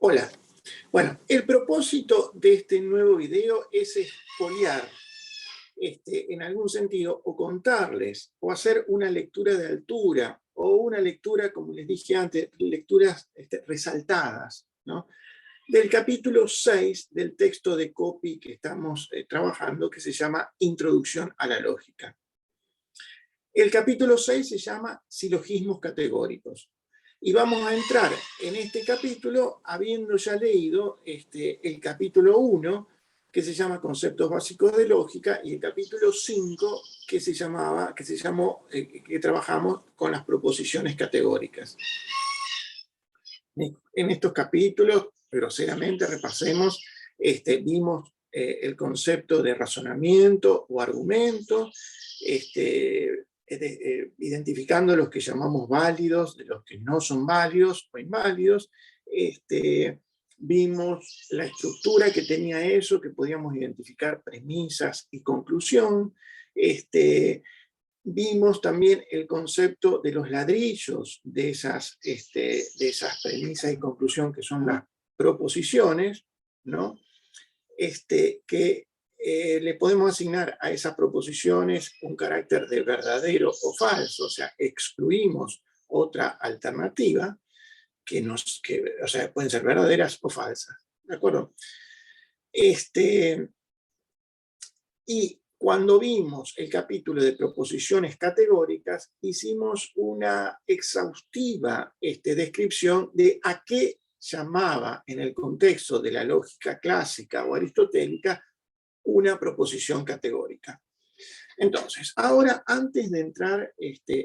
Hola. Bueno, el propósito de este nuevo video es expoliar, en algún sentido, o contarles, o hacer una lectura de altura, o una lectura, como les dije antes, lecturas resaltadas, ¿no? Del capítulo 6 del texto de copy que estamos trabajando, que se llama Introducción a la Lógica. El capítulo 6 se llama Silogismos categóricos. Y vamos a entrar en este capítulo habiendo ya leído el capítulo 1, que se llama Conceptos básicos de lógica, y el capítulo 5, que trabajamos con las proposiciones categóricas. En estos capítulos, groseramente repasemos, vimos el concepto de razonamiento o argumento, identificando los que llamamos válidos, de los que no son válidos o inválidos. Vimos la estructura que tenía eso, que podíamos identificar premisas y conclusión. Vimos también el concepto de los ladrillos de esas premisas y conclusión, que son las proposiciones, ¿no? Que le podemos asignar a esas proposiciones un carácter de verdadero o falso, o sea, excluimos otra alternativa, o sea, pueden ser verdaderas o falsas, ¿de acuerdo? Y cuando vimos el capítulo de proposiciones categóricas, hicimos una exhaustiva descripción de a qué llamaba en el contexto de la lógica clásica o aristotélica una proposición categórica. Entonces, ahora, antes de entrar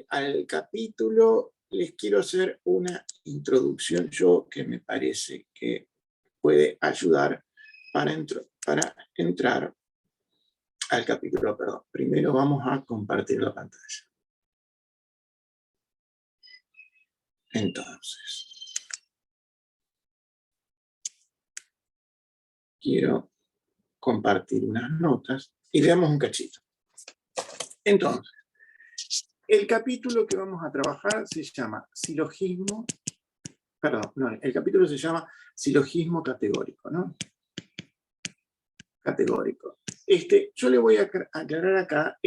al capítulo, les quiero hacer una introducción que me parece que puede ayudar para entrar al capítulo. Perdón. Primero vamos a compartir la pantalla. Entonces, quiero compartir unas notas y veamos un cachito. Entonces, el capítulo que vamos a trabajar se llama silogismo, el capítulo se llama silogismo categórico, ¿no? Categórico. Yo le voy a aclarar acá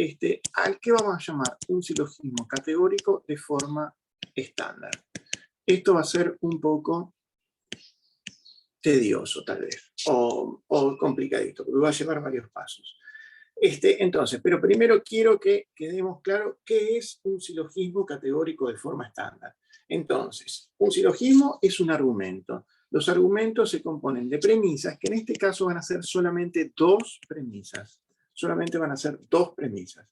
al que vamos a llamar un silogismo categórico de forma estándar. Esto va a ser un poco tedioso, tal vez, o complicadito, porque va a llevar varios pasos. Entonces, pero primero quiero que quedemos claro qué es un silogismo categórico de forma estándar. Entonces, un silogismo es un argumento. Los argumentos se componen de premisas, que en este caso van a ser solamente dos premisas. Solamente van a ser dos premisas.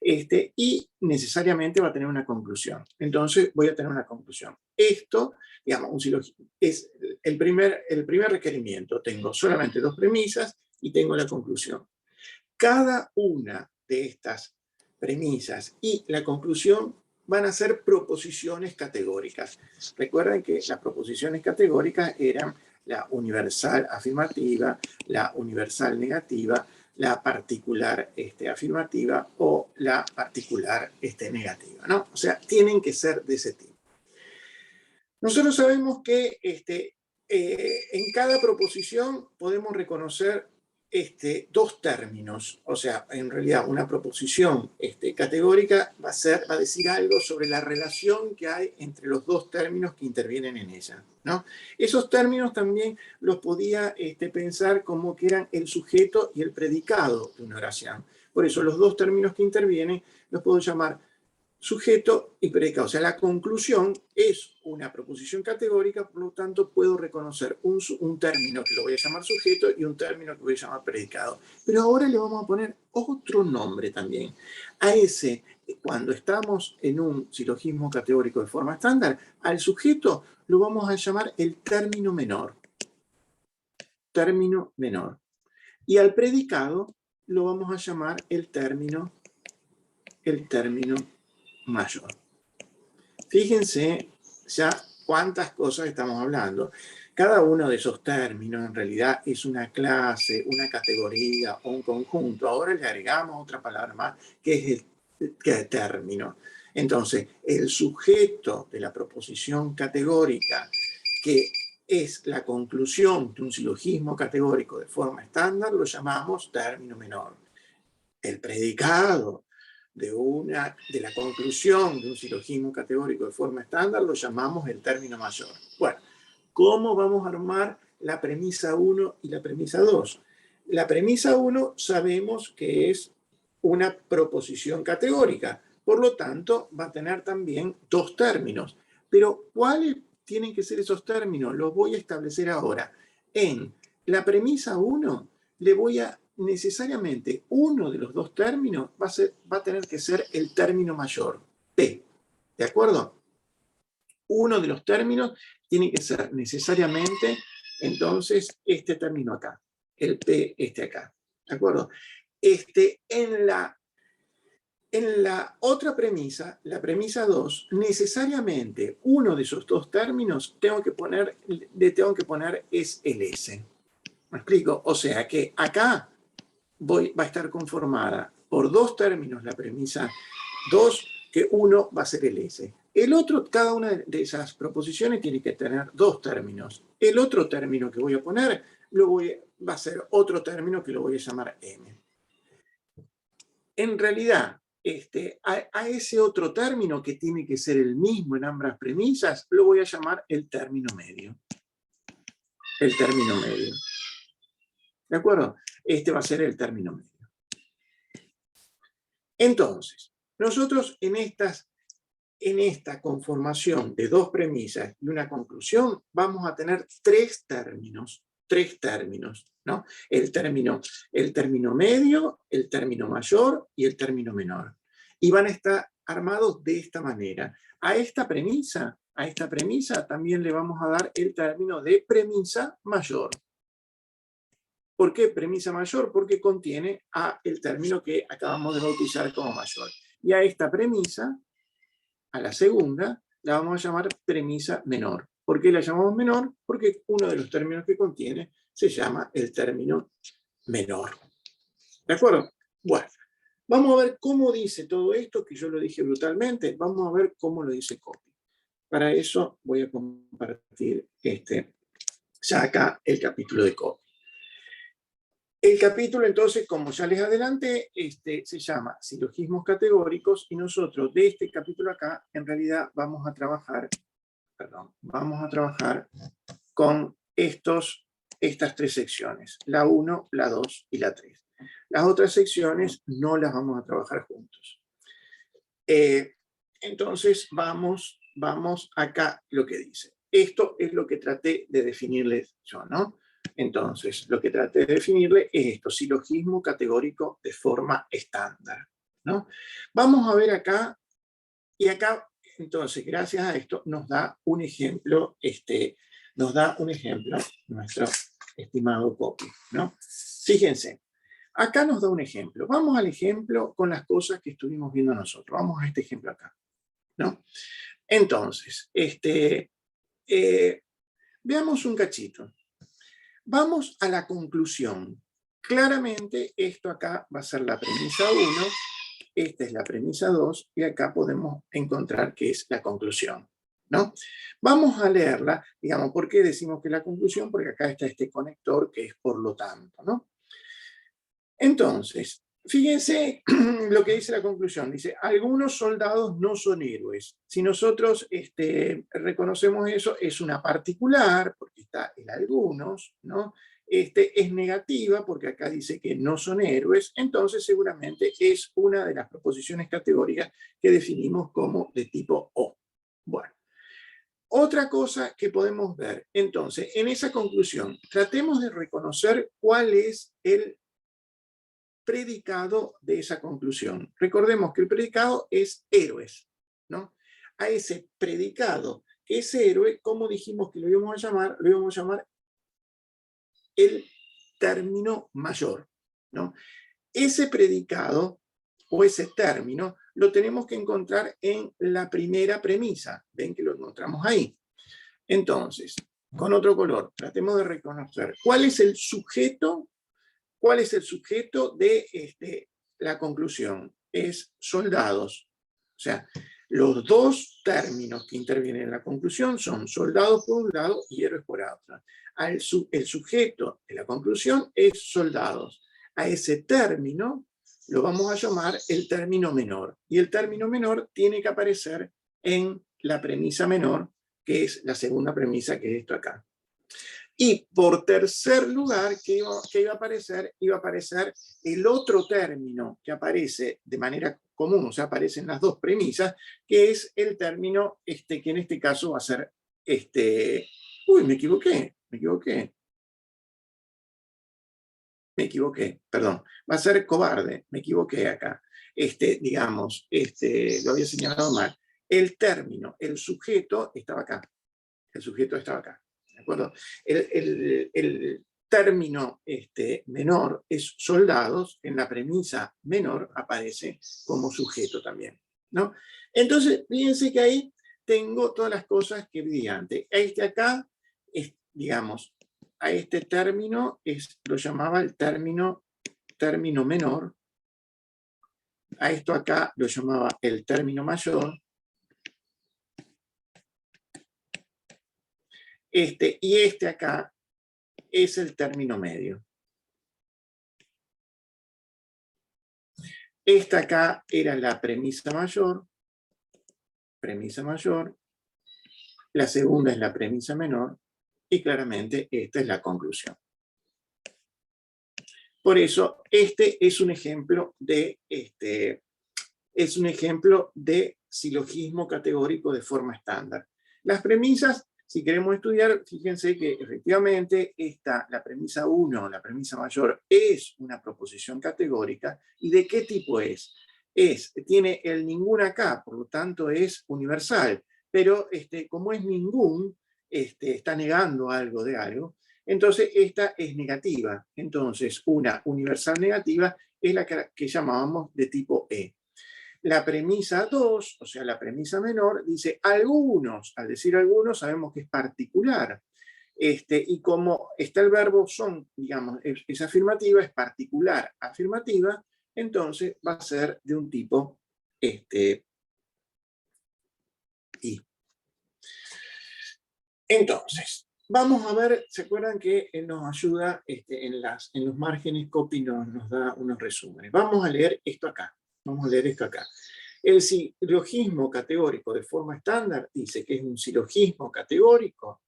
Y necesariamente va a tener una conclusión. Entonces, voy a tener una conclusión. Esto, digamos, un silogismo es el primer requerimiento. Tengo solamente dos premisas y tengo la conclusión. Cada una de estas premisas y la conclusión van a ser proposiciones categóricas. Recuerden que las proposiciones categóricas eran la universal afirmativa, la universal negativa, la particular afirmativa o la particular negativa, ¿no? O sea, tienen que ser de ese tipo. Nosotros sabemos que en cada proposición podemos reconocer dos términos. O sea, en realidad una proposición categórica va a decir algo sobre la relación que hay entre los dos términos que intervienen en ella, ¿no? Esos términos también los podía pensar como que eran el sujeto y el predicado de una oración. Por eso los dos términos que intervienen los puedo llamar sujeto y predicado. O sea, la conclusión es una proposición categórica, por lo tanto puedo reconocer un término que lo voy a llamar sujeto y un término que voy a llamar predicado. Pero ahora le vamos a poner otro nombre también. A ese, cuando estamos en un silogismo categórico de forma estándar, al sujeto lo vamos a llamar el término menor. Término menor. Y al predicado lo vamos a llamar el término mayor. Fíjense ya cuántas cosas estamos hablando. Cada uno de esos términos en realidad es una clase, una categoría o un conjunto. Ahora le agregamos otra palabra más, que es el término. Entonces, el sujeto de la proposición categórica que es la conclusión de un silogismo categórico de forma estándar, lo llamamos término menor. El predicado de la conclusión de un silogismo categórico de forma estándar lo llamamos el término mayor. Bueno, ¿cómo vamos a armar la premisa 1 y la premisa 2? La premisa 1 sabemos que es una proposición categórica, por lo tanto va a tener también dos términos. Pero ¿cuáles tienen que ser esos términos? Los voy a establecer ahora. En la premisa 1 le voy a necesariamente uno de los dos términos va a tener que ser el término mayor, P. ¿De acuerdo? Uno de los términos tiene que ser necesariamente, entonces, este término acá, el P acá. ¿De acuerdo? En la otra premisa, la premisa 2, necesariamente uno de esos dos términos tengo que poner es el S. ¿Me explico? O sea que acá va a estar conformada por dos términos la premisa 2, que uno va a ser el S. El otro, cada una de esas proposiciones tiene que tener dos términos. El otro término que voy a poner va a ser otro término que lo voy a llamar M. En realidad, a ese otro término que tiene que ser el mismo en ambas premisas, lo voy a llamar el término medio. El término medio. ¿De acuerdo? Este va a ser el término medio. Entonces, nosotros en esta conformación de dos premisas y una conclusión, vamos a tener tres términos, ¿no? El término medio, el término mayor y el término menor. Y van a estar armados de esta manera. A esta premisa también le vamos a dar el término de premisa mayor. ¿Por qué premisa mayor? Porque contiene el término que acabamos de bautizar como mayor. Y a esta premisa, a la segunda, la vamos a llamar premisa menor. ¿Por qué la llamamos menor? Porque uno de los términos que contiene se llama el término menor. ¿De acuerdo? Bueno, vamos a ver cómo dice todo esto, que yo lo dije brutalmente. Vamos a ver cómo lo dice Copy. Para eso voy a compartir ya acá el capítulo de Copy. El capítulo, entonces, como ya les adelanté, se llama Silogismos Categóricos, y nosotros de este capítulo acá, en realidad, vamos a trabajar con estas tres secciones, la 1, la 2 y la 3. Las otras secciones no las vamos a trabajar juntos. Entonces, vamos acá lo que dice. Esto es lo que traté de definirles yo, ¿no? Entonces, lo que traté de definirle es esto, silogismo categórico de forma estándar, ¿no? Vamos a ver acá, y acá, entonces, gracias a esto, nos da un ejemplo, nuestro estimado Copy, ¿no? Fíjense, acá nos da un ejemplo. Vamos al ejemplo con las cosas que estuvimos viendo nosotros. Vamos a este ejemplo acá, ¿no? Entonces, veamos un cachito. Vamos a la conclusión. Claramente esto acá va a ser la premisa 1, esta es la premisa 2, y acá podemos encontrar que es la conclusión, ¿no? Vamos a leerla, digamos, ¿por qué decimos que es la conclusión? Porque acá está este conector que es por lo tanto, ¿no? Entonces, fíjense lo que dice la conclusión. Dice, algunos soldados no son héroes. Si nosotros reconocemos eso, es una particular, porque está el algunos, ¿no? Es negativa, porque acá dice que no son héroes, entonces seguramente es una de las proposiciones categóricas que definimos como de tipo O. Bueno. Otra cosa que podemos ver, entonces, en esa conclusión, tratemos de reconocer cuál es el predicado de esa conclusión. Recordemos que el predicado es héroes, ¿no? A ese predicado que es héroe, ¿cómo dijimos que lo íbamos a llamar? Lo íbamos a llamar el término mayor, ¿no? Ese predicado o ese término lo tenemos que encontrar en la primera premisa. Ven que lo encontramos ahí. Entonces, con otro color, tratemos de reconocer cuál es el sujeto. ¿Cuál es el sujeto de la conclusión? Es soldados. O sea, Los dos términos que intervienen en la conclusión son soldados por un lado y héroes por otro. El sujeto de la conclusión es soldados. A ese término lo vamos a llamar el término menor. Y el término menor tiene que aparecer en la premisa menor, que es la segunda premisa, que es esto acá. Y por tercer lugar, ¿qué iba a aparecer? Iba a aparecer el otro término que aparece de manera común, o sea, aparecen las dos premisas, que es el término que en este caso va a ser uy, me equivoqué, perdón, va a ser cobarde, me equivoqué acá. Digamos, lo había señalado mal. El término, el sujeto estaba acá. El sujeto estaba acá. ¿De acuerdo? El término menor es soldados, en la premisa menor aparece como sujeto también, ¿no? Entonces, fíjense que ahí tengo todas las cosas que vi antes. Acá, digamos, a este término lo llamaba el término menor, a esto acá lo llamaba el término mayor, y acá es el término medio. Esta acá era la premisa mayor, la segunda es la premisa menor, y claramente esta es la conclusión. Por eso, este es un ejemplo de silogismo categórico de forma estándar. Las premisas, si queremos estudiar, fíjense que efectivamente la premisa 1, la premisa mayor, es una proposición categórica. ¿Y de qué tipo es? Tiene el ningún acá, por lo tanto es universal, pero como es ningún, está negando algo de algo, entonces esta es negativa. Entonces una universal negativa es la que llamábamos de tipo E. La premisa 2, o sea, la premisa menor, dice algunos. Al decir algunos, sabemos que es particular. Y como está el verbo son, digamos, es afirmativa, es particular afirmativa, entonces va a ser de un tipo I. Entonces, vamos a ver, ¿se acuerdan que nos ayuda en los márgenes copy nos da unos resúmenes? Vamos a leer esto acá. El silogismo categórico de forma estándar dice que es un silogismo categórico,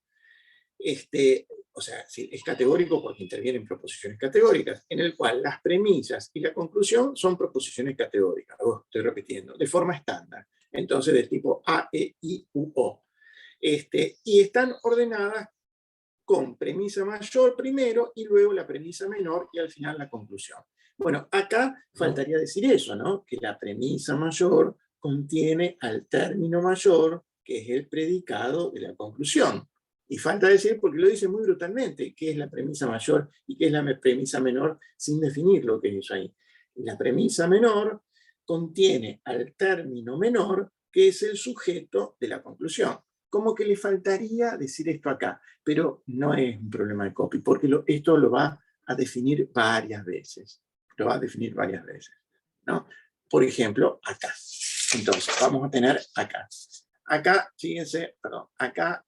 o sea, es categórico porque intervienen proposiciones categóricas, en el cual las premisas y la conclusión son proposiciones categóricas, estoy repitiendo, de forma estándar, entonces del tipo A, E, I, U, O. Y están ordenadas con premisa mayor primero y luego la premisa menor y al final la conclusión. Bueno, acá faltaría decir eso, ¿no? Que la premisa mayor contiene al término mayor, que es el predicado de la conclusión. Y falta decir, porque lo dice muy brutalmente, qué es la premisa mayor y qué es la premisa menor, sin definir lo que es eso ahí. La premisa menor contiene al término menor, que es el sujeto de la conclusión. Como que le faltaría decir esto acá, pero no es un problema de copy, porque esto lo va a definir varias veces. ¿No? Por ejemplo, acá. Entonces, vamos a tener acá. Acá, fíjense, perdón, acá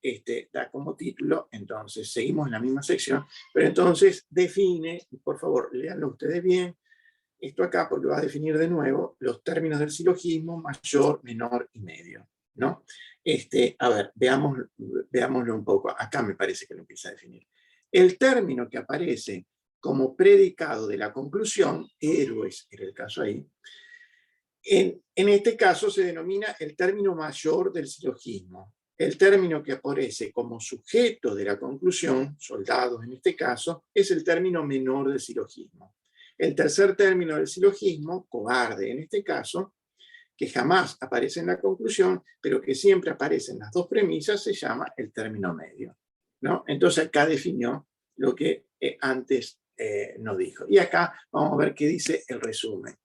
da como título, entonces seguimos en la misma sección, pero entonces define, por favor, léanlo ustedes bien, esto acá, porque va a definir de nuevo los términos del silogismo mayor, menor y medio, ¿no? A ver, veámoslo un poco. Acá me parece que lo empieza a definir. El término que aparece como predicado de la conclusión, héroes era el caso ahí, en este caso se denomina el término mayor del silogismo. El término que aparece como sujeto de la conclusión, soldados en este caso, es el término menor del silogismo. El tercer término del silogismo, cobarde en este caso, que jamás aparece en la conclusión, pero que siempre aparece en las dos premisas, se llama el término medio, ¿no? Entonces acá definió lo que antes no dijo. Y acá vamos a ver qué dice el resumen.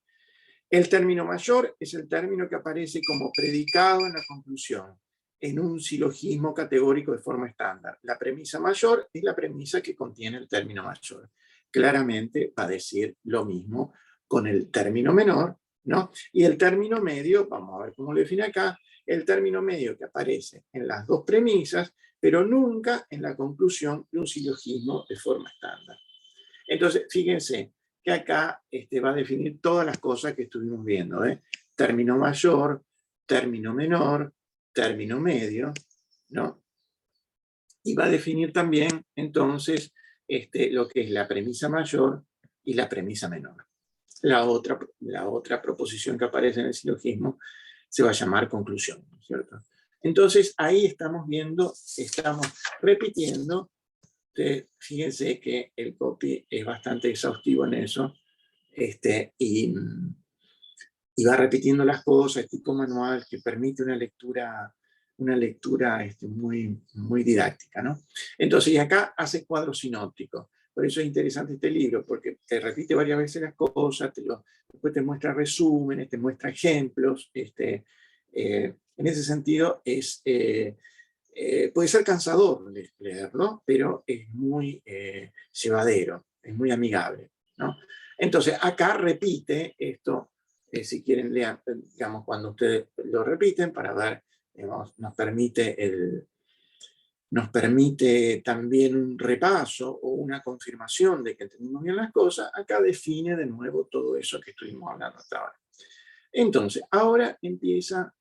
El término mayor es el término que aparece como predicado en la conclusión, en un silogismo categórico de forma estándar. La premisa mayor es la premisa que contiene el término mayor. Claramente va a decir lo mismo con el término menor, ¿no? Y el término medio, vamos a ver cómo lo define acá, el término medio que aparece en las dos premisas, pero nunca en la conclusión de un silogismo de forma estándar. Entonces, fíjense que acá va a definir todas las cosas que estuvimos viendo, ¿eh? Término mayor, término menor, término medio, ¿no? Y va a definir también, entonces, lo que es la premisa mayor y la premisa menor. La otra proposición que aparece en el silogismo se va a llamar conclusión, ¿no es cierto? Entonces, ahí estamos viendo, estamos repitiendo. Fíjense que el copy es bastante exhaustivo en eso, y va repitiendo las cosas, tipo manual, que permite una lectura muy, muy didáctica, ¿no? Entonces, y acá hace cuadros sinópticos. Por eso es interesante este libro, porque te repite varias veces las cosas, después te muestra resúmenes, te muestra ejemplos. En ese sentido, puede ser cansador leerlo, pero es muy llevadero, es muy amigable, ¿no? Entonces, acá repite esto. Si quieren lean, digamos, cuando ustedes lo repiten para ver, digamos, nos permite también un repaso o una confirmación de que entendimos bien las cosas. Acá define de nuevo todo eso que estuvimos hablando hasta ahora. Entonces, ahora empieza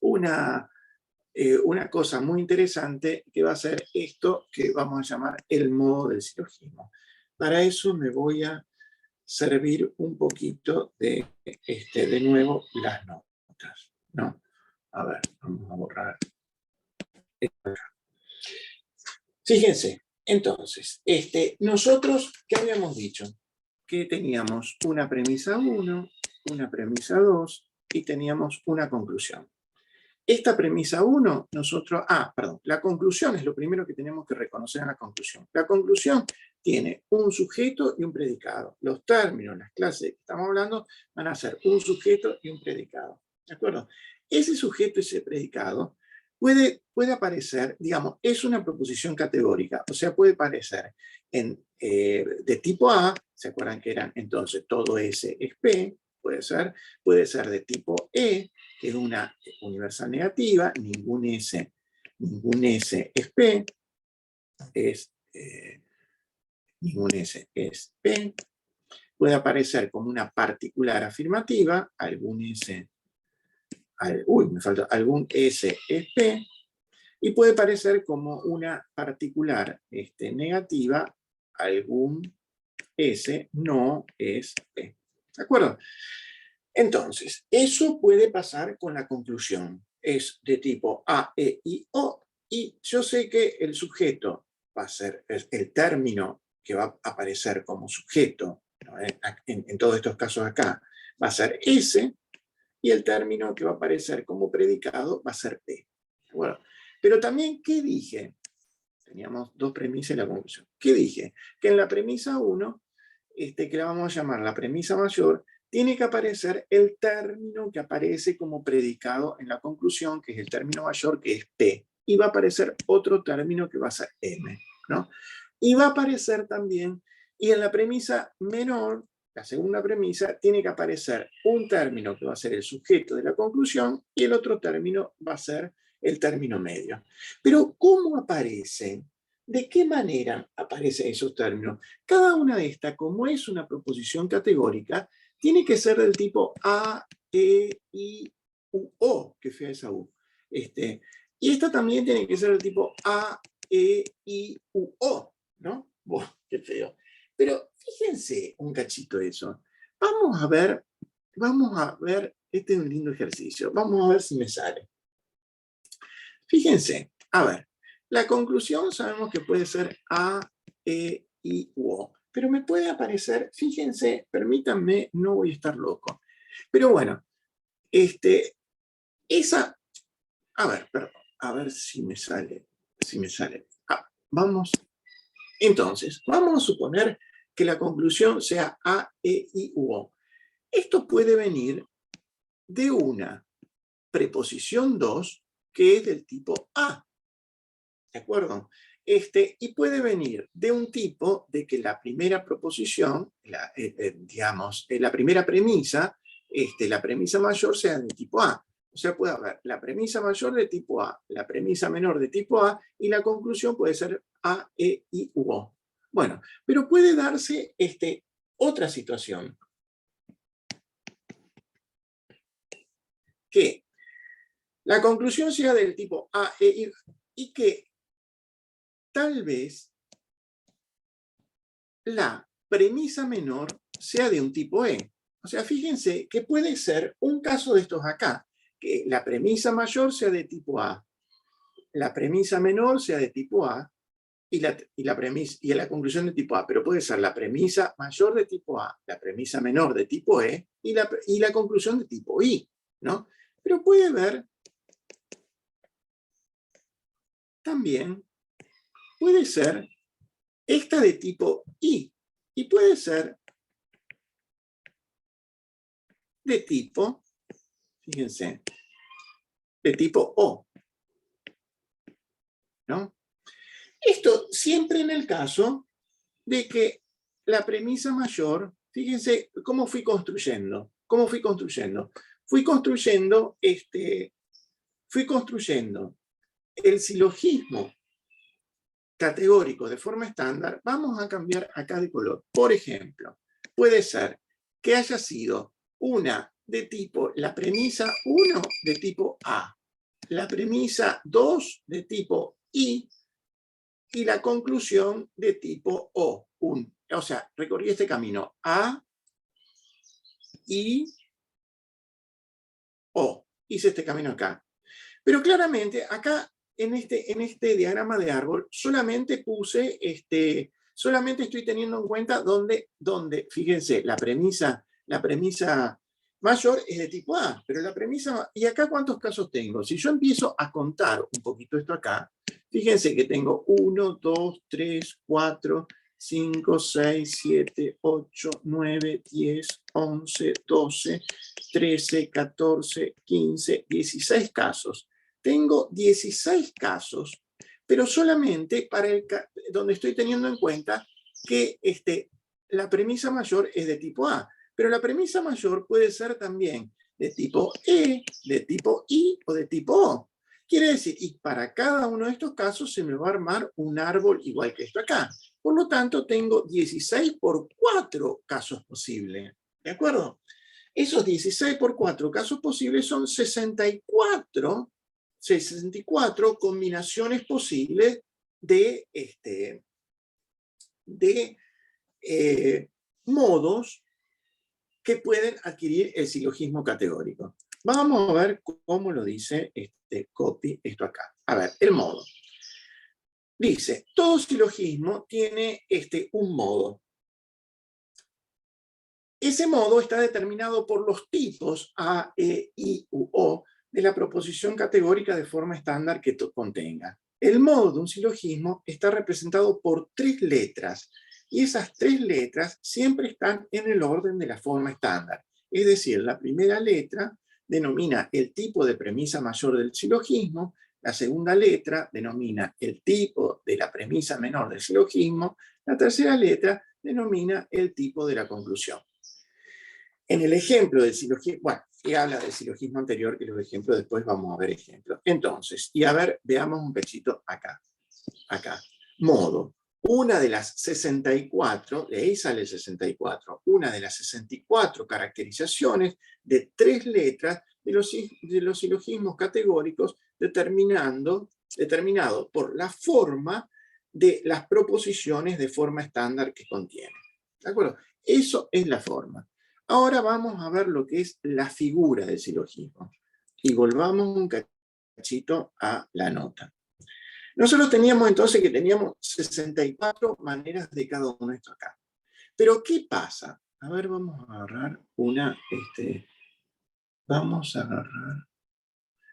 una cosa muy interesante que va a ser esto que vamos a llamar el modo del silogismo. Para eso me voy a servir un poquito de nuevo las notas, ¿no? A ver, vamos a borrar. Fíjense, entonces, nosotros, ¿qué habíamos dicho? Que teníamos una premisa 1, una premisa 2 y teníamos una conclusión. Esta premisa 1, la conclusión es lo primero que tenemos que reconocer en la conclusión. La conclusión tiene un sujeto y un predicado. Los términos, las clases que estamos hablando, van a ser un sujeto y un predicado. ¿De acuerdo? Ese sujeto y ese predicado puede aparecer, digamos, es una proposición categórica, o sea, puede aparecer de tipo A, ¿se acuerdan que eran entonces todo S es P? Puede ser de tipo E, que es una universal negativa, ningún S es P, ningún S es P. Puede aparecer como una particular afirmativa, algún S es P, y puede aparecer como una particular negativa, algún S no es P. ¿De acuerdo? Entonces, eso puede pasar con la conclusión. Es de tipo A, E, I, O, y yo sé que el sujeto va a ser el término que va a aparecer como sujeto, ¿no? En todos estos casos acá, va a ser S, y el término que va a aparecer como predicado va a ser P. Bueno, pero también, ¿qué dije? Teníamos dos premisas y la conclusión. ¿Qué dije? Que en la premisa 1, que la vamos a llamar la premisa mayor, tiene que aparecer el término que aparece como predicado en la conclusión, que es el término mayor, que es P. Y va a aparecer otro término que va a ser M, ¿no? Y va a aparecer también, y en la premisa menor, la segunda premisa, tiene que aparecer un término que va a ser el sujeto de la conclusión y el otro término va a ser el término medio. Pero, ¿cómo aparecen? ¿De qué manera aparecen esos términos? Cada una de estas, como es una proposición categórica, tiene que ser del tipo A, E, I, U, O, que fea esa U. Y esta también tiene que ser del tipo A, E, I, U, O, ¿no? Buah, qué feo. Pero fíjense un cachito eso. Vamos a ver, este es un lindo ejercicio. Vamos a ver si me sale. Fíjense, a ver, la conclusión sabemos que puede ser A, E, I, U, O. Pero me puede aparecer, fíjense, permítanme, no voy a estar loco. Pero bueno, a ver, perdón, a ver si me sale. Vamos, entonces, vamos a suponer que la conclusión sea A, E, I, U, O. Esto puede venir de una preposición 2 que es del tipo A. ¿De acuerdo? Y puede venir de un tipo de que la primera proposición, digamos, la primera premisa la premisa mayor sea de tipo A. O sea, puede haber la premisa mayor de tipo A, la premisa menor de tipo A, y la conclusión puede ser A, E, I, U, O. Bueno, pero puede darse otra situación. Que la conclusión sea del tipo A, E, I, y que tal vez la premisa menor sea de un tipo E. O sea, fíjense que puede ser un caso de estos acá, que la premisa mayor sea de tipo A, la premisa menor sea de tipo A y la conclusión de tipo A, pero puede ser la premisa mayor de tipo A, la premisa menor de tipo E y la conclusión de tipo I, ¿no? Pero puede haber también, puede ser esta de tipo I y puede ser de tipo, fíjense, de tipo O, ¿no? Esto siempre en el caso de que la premisa mayor, fíjense cómo fui construyendo, Fui construyendo el silogismo categórico de forma estándar. Vamos a cambiar acá de color. Por ejemplo, puede ser que haya sido una de tipo, la premisa 1 de tipo A, la premisa 2 de tipo I y la conclusión de tipo O. O sea, recorrí este camino A, I, O. Hice este camino acá. Pero claramente acá en este diagrama de árbol solamente solamente estoy teniendo en cuenta donde fíjense, la premisa mayor es de tipo A, pero la premisa, ¿y acá cuántos casos tengo? Si yo empiezo a contar un poquito esto acá, fíjense que tengo 1, 2, 3, 4, 5, 6, 7, 8, 9, 10, 11, 12, 13, 14, 15, 16 casos. Tengo 16 casos, pero solamente para donde estoy teniendo en cuenta que la premisa mayor es de tipo A, pero la premisa mayor puede ser también de tipo E, de tipo I o de tipo O. Quiere decir, y para cada uno de estos casos se me va a armar un árbol igual que esto acá. Por lo tanto, tengo 16 por 4 casos posibles. ¿De acuerdo? Esos 16 por 4 casos posibles son 64 combinaciones posibles de, modos que pueden adquirir el silogismo categórico. Vamos a ver cómo lo dice copy esto acá. A ver, el modo. Dice, todo silogismo tiene un modo. Ese modo está determinado por los tipos A, E, I, U, O de la proposición categórica de forma estándar que contenga. El modo de un silogismo está representado por 3 letras y esas 3 letras siempre están en el orden de la forma estándar. Es decir, la primera letra denomina el tipo de premisa mayor del silogismo, la segunda letra denomina el tipo de la premisa menor del silogismo, la tercera letra denomina el tipo de la conclusión. En el ejemplo del silogismo, bueno, y habla del silogismo anterior, que los ejemplos después vamos a ver ejemplos. Entonces, y a ver, veamos un pechito acá. Modo. Una de las 64, de ahí sale el 64, una de las 64 caracterizaciones de 3 letras de los silogismos categóricos determinado por la forma de las proposiciones de forma estándar que contiene. ¿De acuerdo? Eso es la forma. Ahora vamos a ver lo que es la figura del silogismo. Y volvamos un cachito a la nota. Nosotros teníamos entonces que teníamos 64 maneras de cada uno de estos acá. Pero ¿qué pasa? A ver, vamos a agarrar una, vamos a agarrar,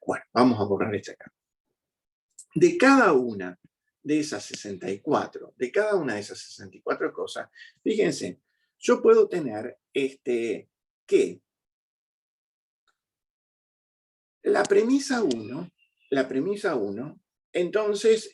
bueno, vamos a borrar esta acá. De cada una de esas 64, de cada una de esas 64 cosas, fíjense, yo puedo tener que la premisa 1, entonces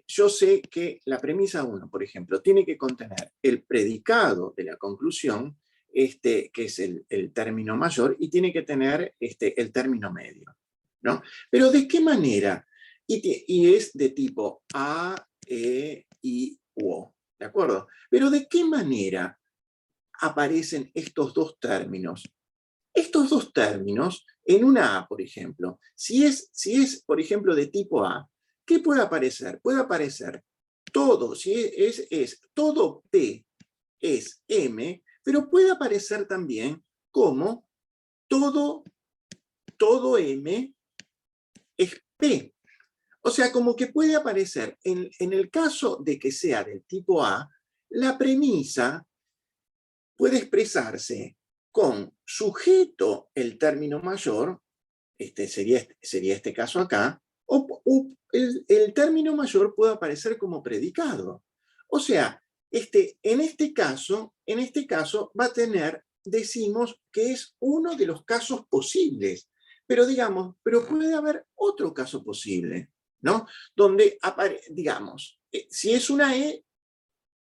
yo sé que la premisa 1, por ejemplo, tiene que contener el predicado de la conclusión, que es el término mayor, y tiene que tener el término medio, ¿no? Pero ¿de qué manera? Y es de tipo A, E, I, O, ¿de acuerdo? Pero ¿de qué manera aparecen estos dos términos? Estos dos términos, en una A, por ejemplo, si es, por ejemplo, de tipo A, ¿qué puede aparecer? Puede aparecer todo, si es todo P es M, pero puede aparecer también como todo M es P. O sea, como que puede aparecer, en el caso de que sea del tipo A, la premisa puede expresarse con sujeto el término mayor, sería este caso acá, o el término mayor puede aparecer como predicado. O sea, en este caso va a tener, decimos que es uno de los casos posibles, pero digamos, pero puede haber otro caso posible, ¿no? Donde, digamos, si es una E,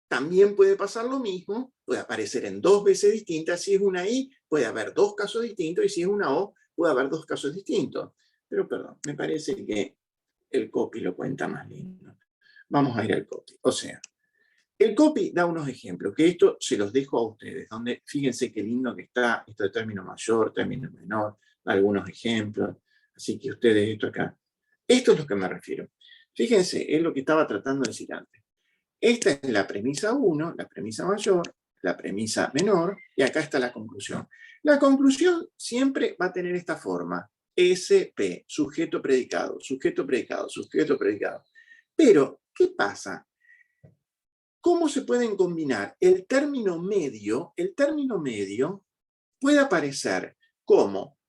también puede pasar lo mismo, puede aparecer en dos veces distintas. Si es una I, puede haber dos casos distintos, y si es una O, puede haber dos casos distintos. Pero perdón, me parece que el copy lo cuenta más lindo. Vamos a ir al copy. O sea, el copy da unos ejemplos, que esto se los dejo a ustedes, donde fíjense qué lindo que está esto de término mayor, término menor, algunos ejemplos. Así que ustedes esto acá. Esto es lo que me refiero. Fíjense, es lo que estaba tratando de decir antes. Esta es la premisa 1, la premisa mayor, la premisa menor, y acá está la conclusión. La conclusión siempre va a tener esta forma: SP, sujeto predicado, sujeto predicado, sujeto predicado. Pero, ¿qué pasa? ¿Cómo se pueden combinar el término medio? El término medio puede aparecer como,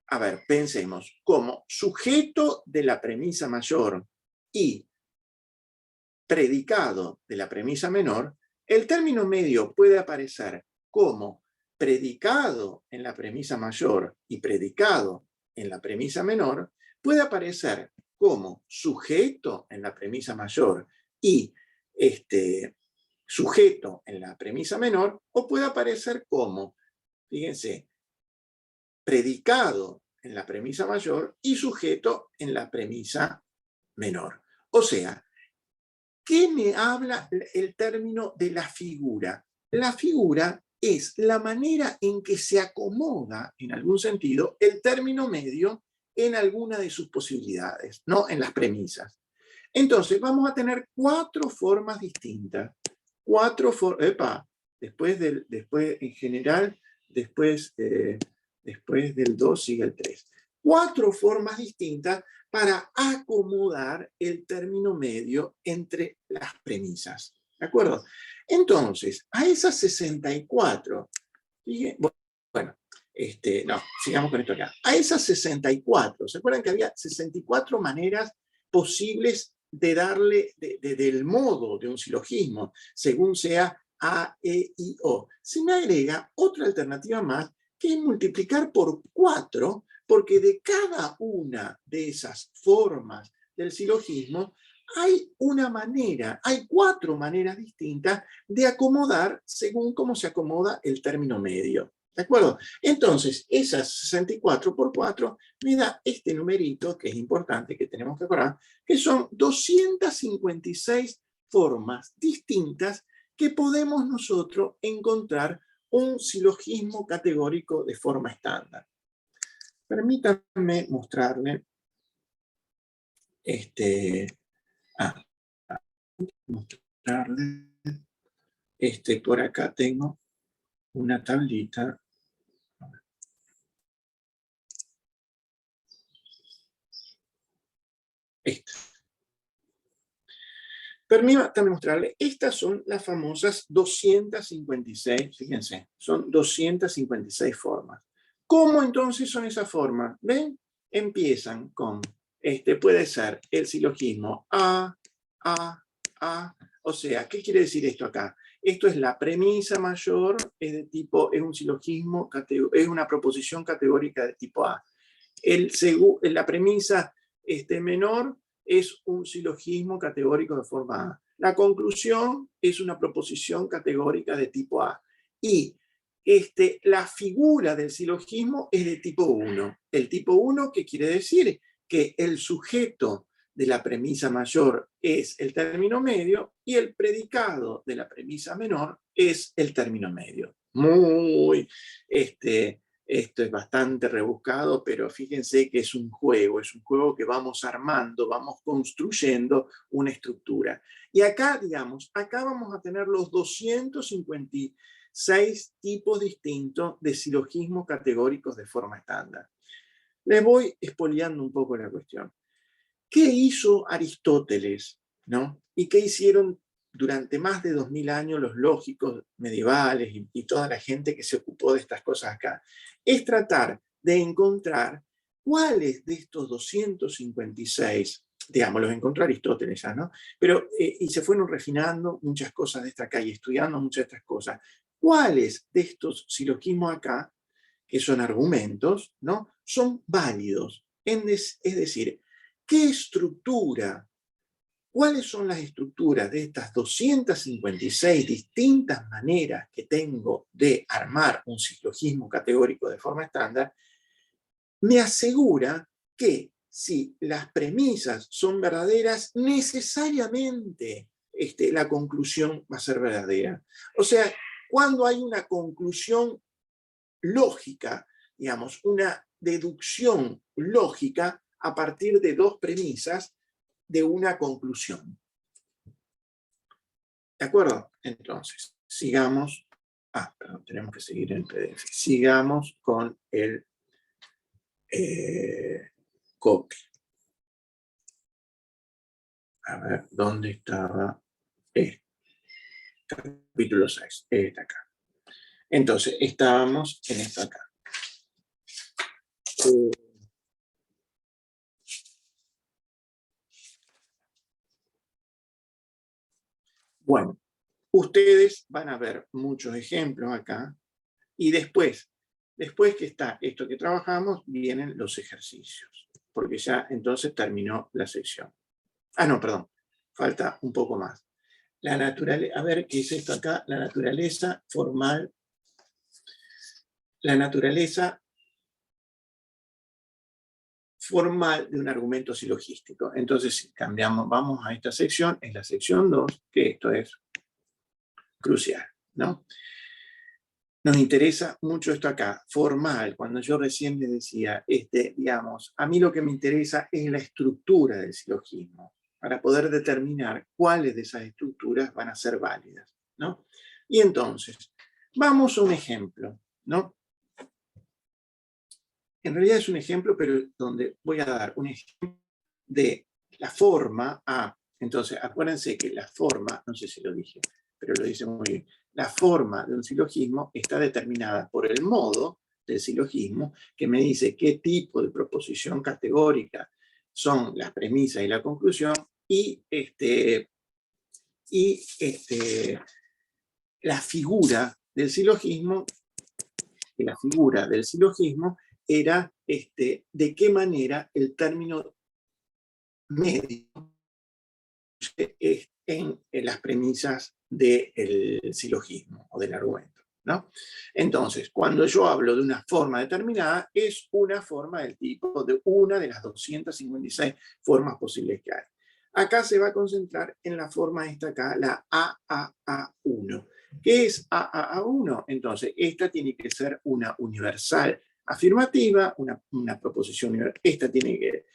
a ver, pensemos, como sujeto de la premisa mayor y predicado de la premisa menor. El término medio puede aparecer como predicado en la premisa mayor y predicado en la premisa menor. Puede aparecer como sujeto en la premisa mayor y sujeto en la premisa menor, o puede aparecer como, fíjense, predicado en la premisa mayor y sujeto en la premisa menor. O sea, ¿qué me habla el término de la figura? La figura es la manera en que se acomoda, en algún sentido, el término medio en alguna de sus posibilidades, no en las premisas. Entonces, vamos a tener cuatro formas distintas. Después en general, después del 2 sigue el 3. Cuatro formas distintas para acomodar el término medio entre las premisas. ¿De acuerdo? Entonces, a esas 64, bueno, no, sigamos con esto acá. A esas 64, ¿se acuerdan que había 64 maneras posibles de darle, del modo de un silogismo, según sea A, E, I, O? Se me agrega otra alternativa más, que es multiplicar por 4, porque de cada una de esas formas del silogismo hay una manera, hay 4 maneras distintas de acomodar según cómo se acomoda el término medio. ¿De acuerdo? Entonces, esas 64 por 4 me da este numerito, que es importante, que tenemos que acordar, que son 256 formas distintas que podemos nosotros encontrar un silogismo categórico de forma estándar. Permítanme mostrarle por acá tengo una tablita. Esta. Permítanme mostrarle, estas son las famosas 256, fíjense, son 256 formas. ¿Cómo entonces son esas formas? ¿Ven? Empiezan con, puede ser el silogismo A, o sea, ¿qué quiere decir esto acá? Esto es la premisa mayor, es de tipo, es un silogismo, es una proposición categórica de tipo A. La premisa menor es un silogismo categórico de forma A. La conclusión es una proposición categórica de tipo A. Y la figura del silogismo es de tipo 1. El tipo 1, ¿qué quiere decir? Que el sujeto de la premisa mayor es el término medio y el predicado de la premisa menor es el término medio. Esto es bastante rebuscado, pero fíjense que es un juego que vamos armando, vamos construyendo una estructura. Y acá, digamos, acá vamos a tener los 256 tipos distintos de silogismos categóricos de forma estándar. Les voy expoliando un poco la cuestión. ¿Qué hizo Aristóteles, ¿no? ¿Y qué hicieron durante más de 2000 años los lógicos medievales y toda la gente que se ocupó de estas cosas acá? Es tratar de encontrar cuáles de estos 256, digamos, los encontró Aristóteles ya, ¿no? Pero, y se fueron refinando muchas cosas de esta acá y estudiando muchas de estas cosas. ¿Cuáles de estos silogismos acá, que son argumentos, ¿no? Son válidos? Es decir, ¿qué estructura? ¿Cuáles son las estructuras de estas 256 distintas maneras que tengo de armar un silogismo categórico de forma estándar? Me asegura que si las premisas son verdaderas, necesariamente la conclusión va a ser verdadera. O sea, cuando hay una conclusión lógica, digamos, una deducción lógica a partir de dos premisas de una conclusión. ¿De acuerdo? Entonces, sigamos. Perdón, tenemos que seguir en PDF. Sigamos con el copy. A ver, ¿dónde estaba? Capítulo 6. Está acá. Entonces, estábamos en esto acá. Bueno, ustedes van a ver muchos ejemplos acá y después que está esto que trabajamos, vienen los ejercicios, porque ya entonces terminó la sección. No, perdón, falta un poco más. La naturaleza, a ver, ¿qué es esto acá? La naturaleza formal. La naturaleza formal de un argumento silogístico. Entonces, si cambiamos, vamos a esta sección, es la sección 2, que esto es crucial, ¿no? Nos interesa mucho esto acá, formal, cuando yo recién les decía, digamos, a mí lo que me interesa es la estructura del silogismo, para poder determinar cuáles de esas estructuras van a ser válidas, ¿no? Y entonces, vamos a un ejemplo, ¿no? En realidad es un ejemplo, pero donde voy a dar un ejemplo de la forma A. Entonces, acuérdense que la forma, no sé si lo dije, pero lo dice muy bien, la forma de un silogismo está determinada por el modo del silogismo, que me dice qué tipo de proposición categórica son las premisas y la conclusión, y la figura del silogismo, que la figura del silogismo era de qué manera el término medio en las premisas del silogismo o del argumento, ¿no? Entonces, cuando yo hablo de una forma determinada, es una forma del tipo de una de las 256 formas posibles que hay. Acá se va a concentrar en la forma esta acá, la AAA1. ¿Qué es AAA1? Entonces, esta tiene que ser una universal afirmativa, una proposición universal. Esta tiene que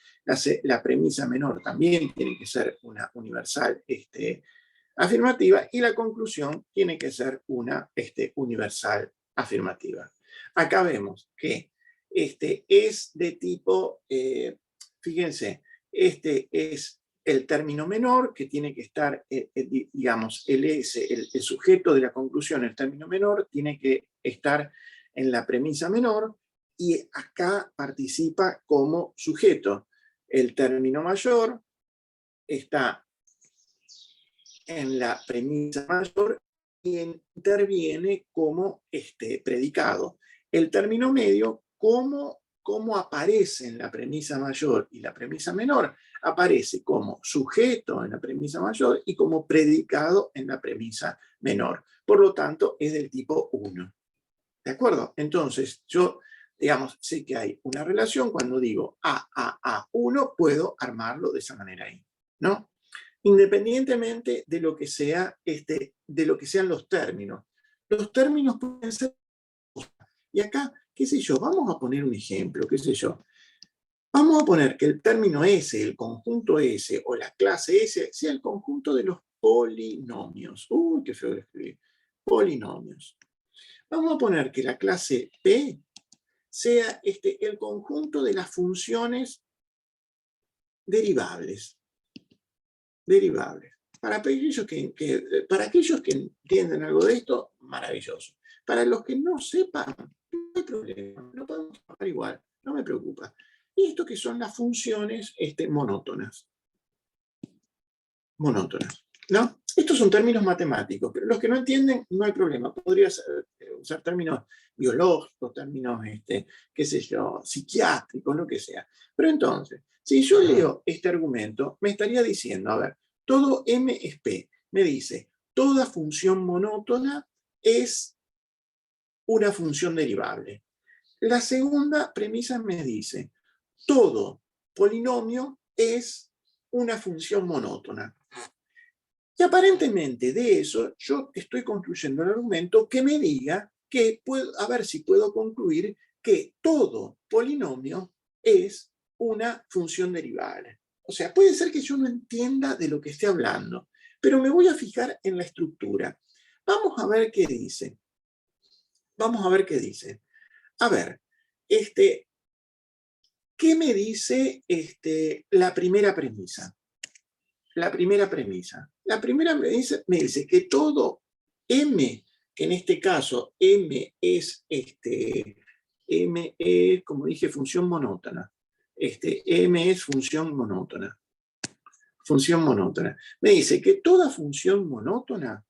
la premisa menor también tiene que ser una universal afirmativa y la conclusión tiene que ser una universal afirmativa. Acá vemos que es de tipo, fíjense, es el término menor que tiene que estar, digamos, el sujeto de la conclusión, el término menor, tiene que estar en la premisa menor y acá participa como sujeto. El término mayor está en la premisa mayor y interviene como predicado. El término medio, ¿cómo aparece en la premisa mayor y la premisa menor? Aparece como sujeto en la premisa mayor y como predicado en la premisa menor. Por lo tanto, es del tipo 1. ¿De acuerdo? Entonces, yo, digamos, sé que hay una relación. Cuando digo A1, puedo armarlo de esa manera ahí, ¿no? Independientemente de lo que sea, de lo que sean los términos. Los términos pueden ser... Y acá, qué sé yo, vamos a poner un ejemplo, qué sé yo. Vamos a poner que el término S, el conjunto S o la clase S sea el conjunto de los polinomios. Uy, qué feo de escribir. Polinomios. Vamos a poner que la clase P sea el conjunto de las funciones derivables. Derivables. Para aquellos para aquellos que entienden algo de esto, maravilloso. Para los que no sepan, no hay problema, lo podemos trabajar igual, no me preocupa. Y esto que son las funciones monótonas. Monótonas, ¿no? Estos son términos matemáticos, pero los que no entienden, no hay problema. Podrías usar términos biológicos, términos, qué sé yo, psiquiátricos, lo que sea. Pero entonces, si yo leo este argumento, me estaría diciendo, a ver, todo M es P. Me dice, toda función monótona es una función derivable. La segunda premisa me dice, todo polinomio es una función monótona. Y aparentemente de eso yo estoy construyendo el argumento que me diga que a ver si puedo concluir que todo polinomio es una función derivable. O sea, puede ser que yo no entienda de lo que esté hablando, pero me voy a fijar en la estructura. Vamos a ver qué dice. Vamos a ver qué dice. A ver, ¿qué me dice la primera premisa? La primera premisa. La primera premisa me dice que todo M, que en este caso M es, como dije, función monótona. M es función monótona. Función monótona. Me dice que toda función monótona,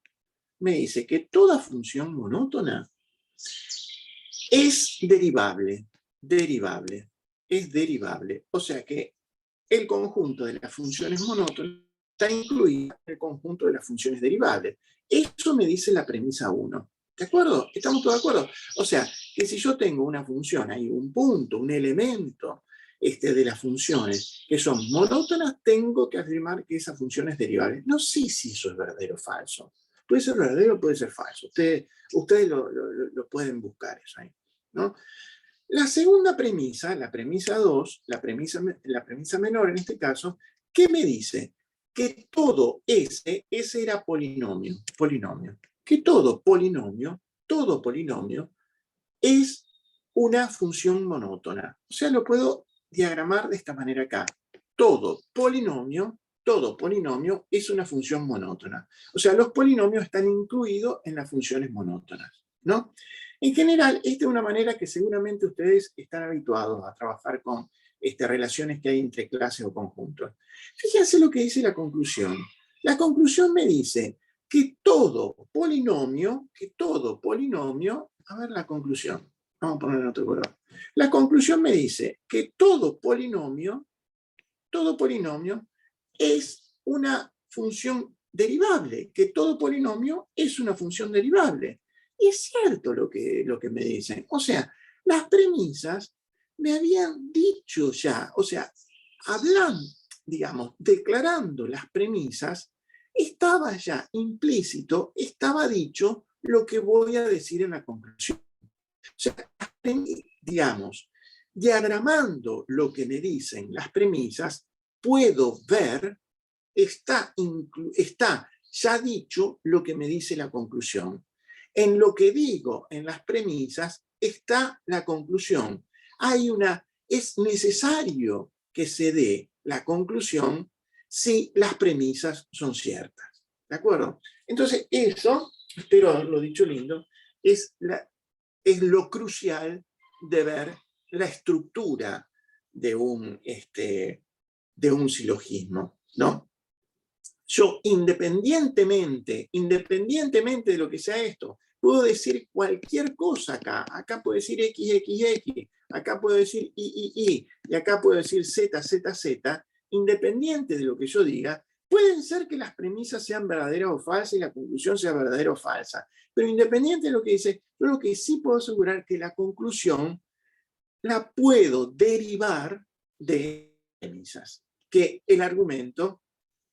es derivable. Derivable. Es derivable. O sea que el conjunto de las funciones monótonas está incluido en el conjunto de las funciones derivables. Eso me dice la premisa 1. ¿De acuerdo? ¿Estamos todos de acuerdo? O sea, que si yo tengo una función, hay un punto, un elemento de las funciones que son monótonas, tengo que afirmar que esa función es derivable. No sé si eso es verdadero o falso. Puede ser verdadero o puede ser falso. Ustedes lo pueden buscar eso ahí, ¿no? La segunda premisa, la premisa 2, la premisa menor en este caso, ¿qué me dice? Que todo ese era polinomio, que todo polinomio es una función monótona. O sea, lo puedo diagramar de esta manera acá. Todo polinomio es una función monótona. O sea, los polinomios están incluidos en las funciones monótonas, ¿no? En general, esta es una manera que seguramente ustedes están habituados a trabajar con relaciones que hay entre clases o conjuntos. Fíjense lo que dice la conclusión. La conclusión me dice que todo polinomio, a ver la conclusión, vamos a poner en otro color. La conclusión me dice que todo polinomio es una función derivable, que todo polinomio es una función derivable. Y es cierto lo que me dicen. O sea, las premisas me habían dicho ya, o sea, hablando, digamos, declarando las premisas, estaba ya implícito, estaba dicho lo que voy a decir en la conclusión. O sea, digamos, diagramando lo que me dicen las premisas, puedo ver, está ya dicho lo que me dice la conclusión. En lo que digo en las premisas está la conclusión. Es necesario que se dé la conclusión si las premisas son ciertas. ¿De acuerdo? Entonces, eso, espero haberlo dicho lindo, es lo crucial de ver la estructura de un silogismo, ¿no? Yo, independientemente de lo que sea esto, puedo decir cualquier cosa acá. Acá puedo decir XXX, acá puedo decir y acá puedo decir ZZZ. Independiente de lo que yo diga, Pueden ser que las premisas sean verdaderas o falsas y la conclusión sea verdadera o falsa, pero independiente de lo que dice, yo lo que sí puedo asegurar es que la conclusión la puedo derivar de premisas, que el argumento,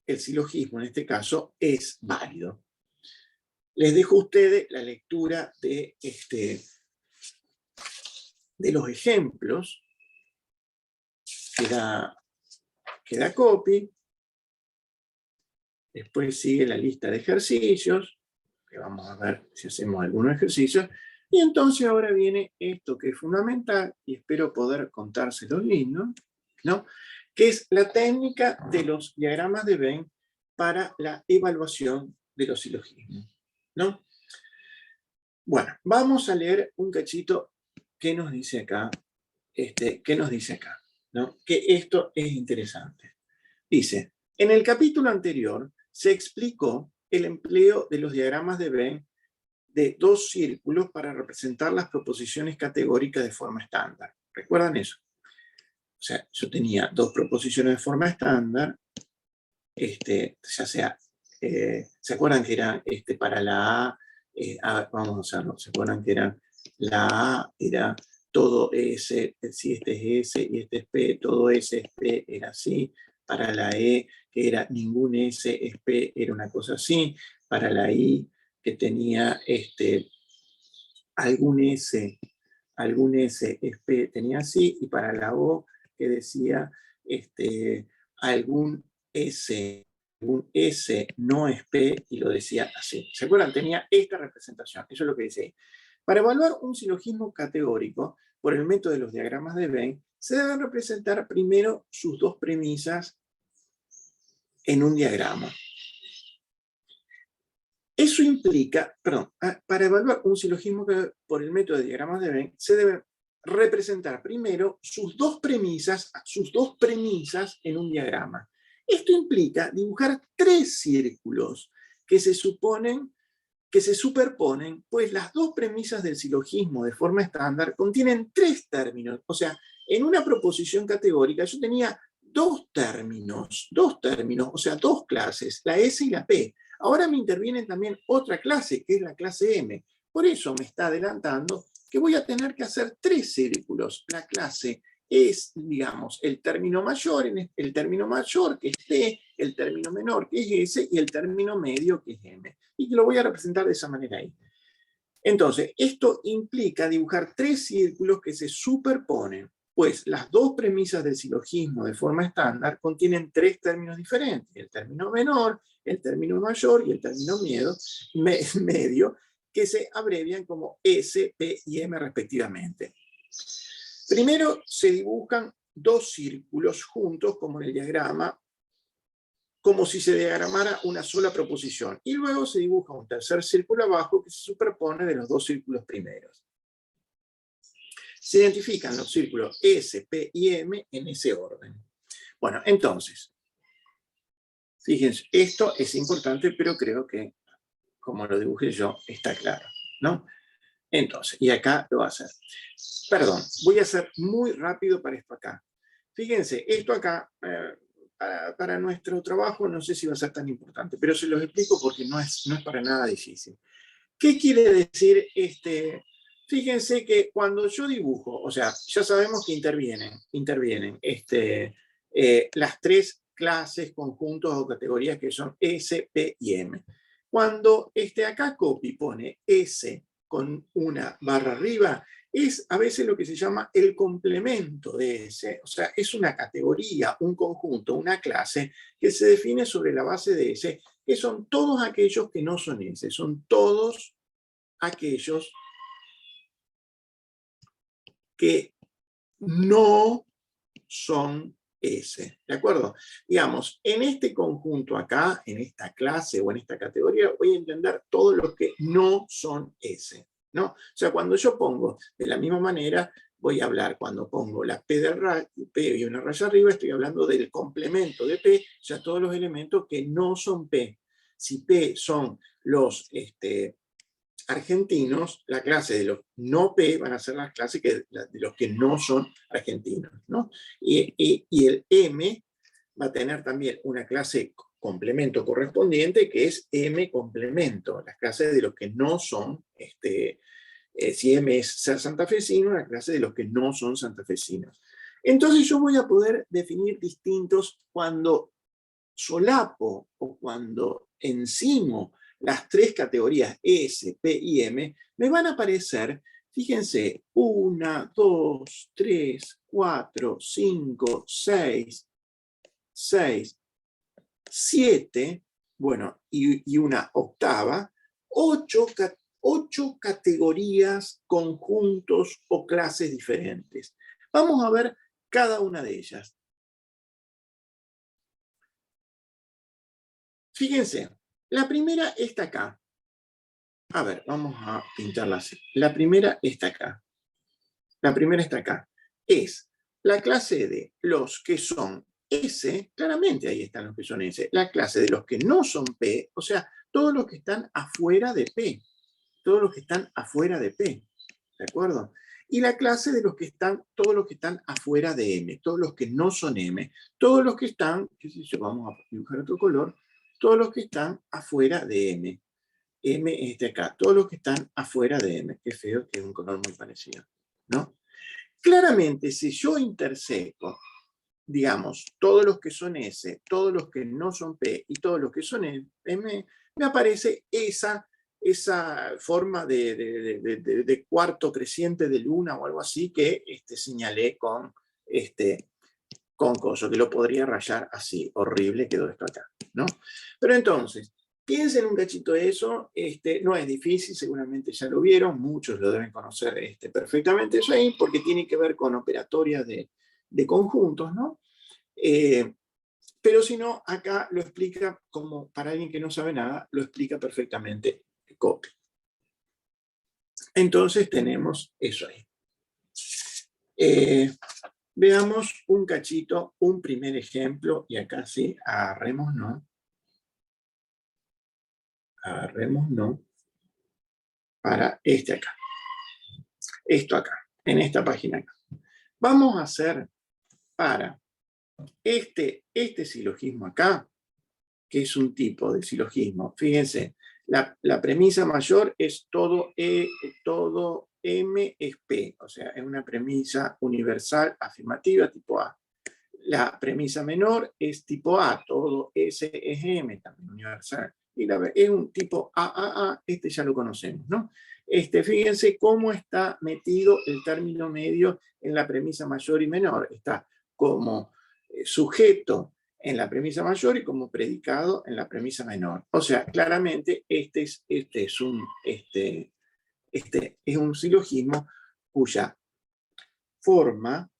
el silogismo en este caso, es válido. Les dejo a ustedes la lectura de los ejemplos que da copy. Después sigue la lista de ejercicios, que vamos a ver si hacemos algunos ejercicios. Y entonces ahora viene esto que es fundamental, y espero poder contárselo lindo, ¿no? Que es la técnica de los diagramas de Venn para la evaluación de los silogismos, ¿no? Bueno, vamos a leer un cachito que nos dice acá, ¿no? Que esto es interesante. Dice, en el capítulo anterior se explicó el empleo de los diagramas de Venn de dos círculos para representar las proposiciones categóricas de forma estándar. ¿Recuerdan eso? O sea, yo tenía dos proposiciones de forma estándar, ya sea, ¿se acuerdan que eran para la A? Vamos a hacerlo, ¿se acuerdan que eran la A era todo S, si este es S y este es P, todo S es P, era así. Para la E, que era ningún S es P, era una cosa así. Para la I, que tenía algún S es P, tenía así. Y para la O, que decía algún S no es P, y lo decía así. ¿Se acuerdan? Tenía esta representación. Eso es lo que dice ahí. Para evaluar un silogismo categórico, por el método de los diagramas de Venn, se deben representar primero sus dos premisas en un diagrama. Eso implica, para evaluar un silogismo por el método de diagramas de Venn, se deben representar primero sus dos premisas en un diagrama. Esto implica dibujar tres círculos que se superponen, pues las dos premisas del silogismo de forma estándar contienen tres términos. O sea, en una proposición categórica yo tenía dos términos, o sea, dos clases, la S y la P. Ahora me interviene también otra clase, que es la clase M. Por eso me está adelantando que voy a tener que hacer tres círculos. La clase es, digamos, el término mayor, que es T, el término menor, que es S, y el término medio, que es M. Y que lo voy a representar de esa manera ahí. Entonces, esto implica dibujar tres círculos que se superponen, pues las dos premisas del silogismo de forma estándar contienen tres términos diferentes: el término menor, el término mayor y el término medio, que se abrevian como S, P y M respectivamente. Primero se dibujan dos círculos juntos, como en el diagrama, como si se diagramara una sola proposición. Y luego se dibuja un tercer círculo abajo que se superpone de los dos círculos primeros. Se identifican los círculos S, P y M en ese orden. Bueno, entonces, fíjense, esto es importante, pero creo que, como lo dibujé yo, está claro, ¿no? Entonces, y acá lo va a hacer. Perdón, voy a hacer muy rápido para esto acá. Fíjense, esto acá, para nuestro trabajo, no sé si va a ser tan importante, pero se los explico porque no es para nada difícil. ¿Qué quiere decir Fíjense que cuando yo dibujo, o sea, ya sabemos que intervienen las tres clases, conjuntos o categorías que son S, P y M. Cuando acá copy pone S con una barra arriba, es a veces lo que se llama el complemento de S. O sea, es una categoría, un conjunto, una clase que se define sobre la base de S, que son todos aquellos que no son S, son todos aquellos que no son S, ¿de acuerdo? Digamos, en este conjunto acá, en esta clase o en esta categoría, voy a entender todos los que no son S, ¿no? O sea, cuando yo pongo de la misma manera, voy a hablar cuando pongo la P y una raya arriba, estoy hablando del complemento de P, o sea, todos los elementos que no son P. Si P son los argentinos, la clase de los no P van a ser las clases de los que no son argentinos, ¿no? Y el M va a tener también una clase complemento correspondiente, que es M complemento, las clases de los que no son, si M es ser santafesino, la clase de los que no son santafesinos. Entonces yo voy a poder definir distintos cuando solapo o cuando encimo las tres categorías S, P y M, me van a aparecer, fíjense, 1, 2, 3, 4, 5, 6, 7, bueno, y una octava, 8 categorías, conjuntos o clases diferentes. Vamos a ver cada una de ellas. Fíjense, la primera está acá. A ver, vamos a pintarla así. La primera está acá. La primera está acá. Es la clase de los que son S, claramente ahí están los que son S. La clase de los que no son P, o sea, todos los que están afuera de P. Todos los que están afuera de P. ¿De acuerdo? Y la clase de los que están, todos los que están afuera de M, todos los que no son M, todos los que están, qué sé yo, vamos a dibujar otro color, todos los que están afuera de M. M es este acá, todos los que están afuera de M. Qué feo, que es un color muy parecido, ¿no? Claramente, si yo interseco, digamos, todos los que son S, todos los que no son P y todos los que son M, me aparece esa forma de cuarto creciente de luna o algo así que señalé con coso, que lo podría rayar así, horrible quedó esto acá, ¿no? Pero entonces, piensen un cachito de eso, no es difícil, seguramente ya lo vieron, muchos lo deben conocer perfectamente eso ahí, porque tiene que ver con operatorias de conjuntos, ¿no? Pero si no, acá lo explica, como para alguien que no sabe nada, lo explica perfectamente Copy. Entonces tenemos eso ahí. Veamos un cachito, un primer ejemplo, y acá sí, agarrémonos, para acá. Esto acá, en esta página acá. Vamos a hacer para este silogismo acá, que es un tipo de silogismo. Fíjense, la premisa mayor es todo M es P, o sea, es una premisa universal afirmativa tipo A. La premisa menor es tipo A, todo S es M, también universal. Y es un tipo AAA, ya lo conocemos, ¿no? Fíjense cómo está metido el término medio en la premisa mayor y menor. Está como sujeto en la premisa mayor y como predicado en la premisa menor. O sea, claramente es un silogismo cuya forma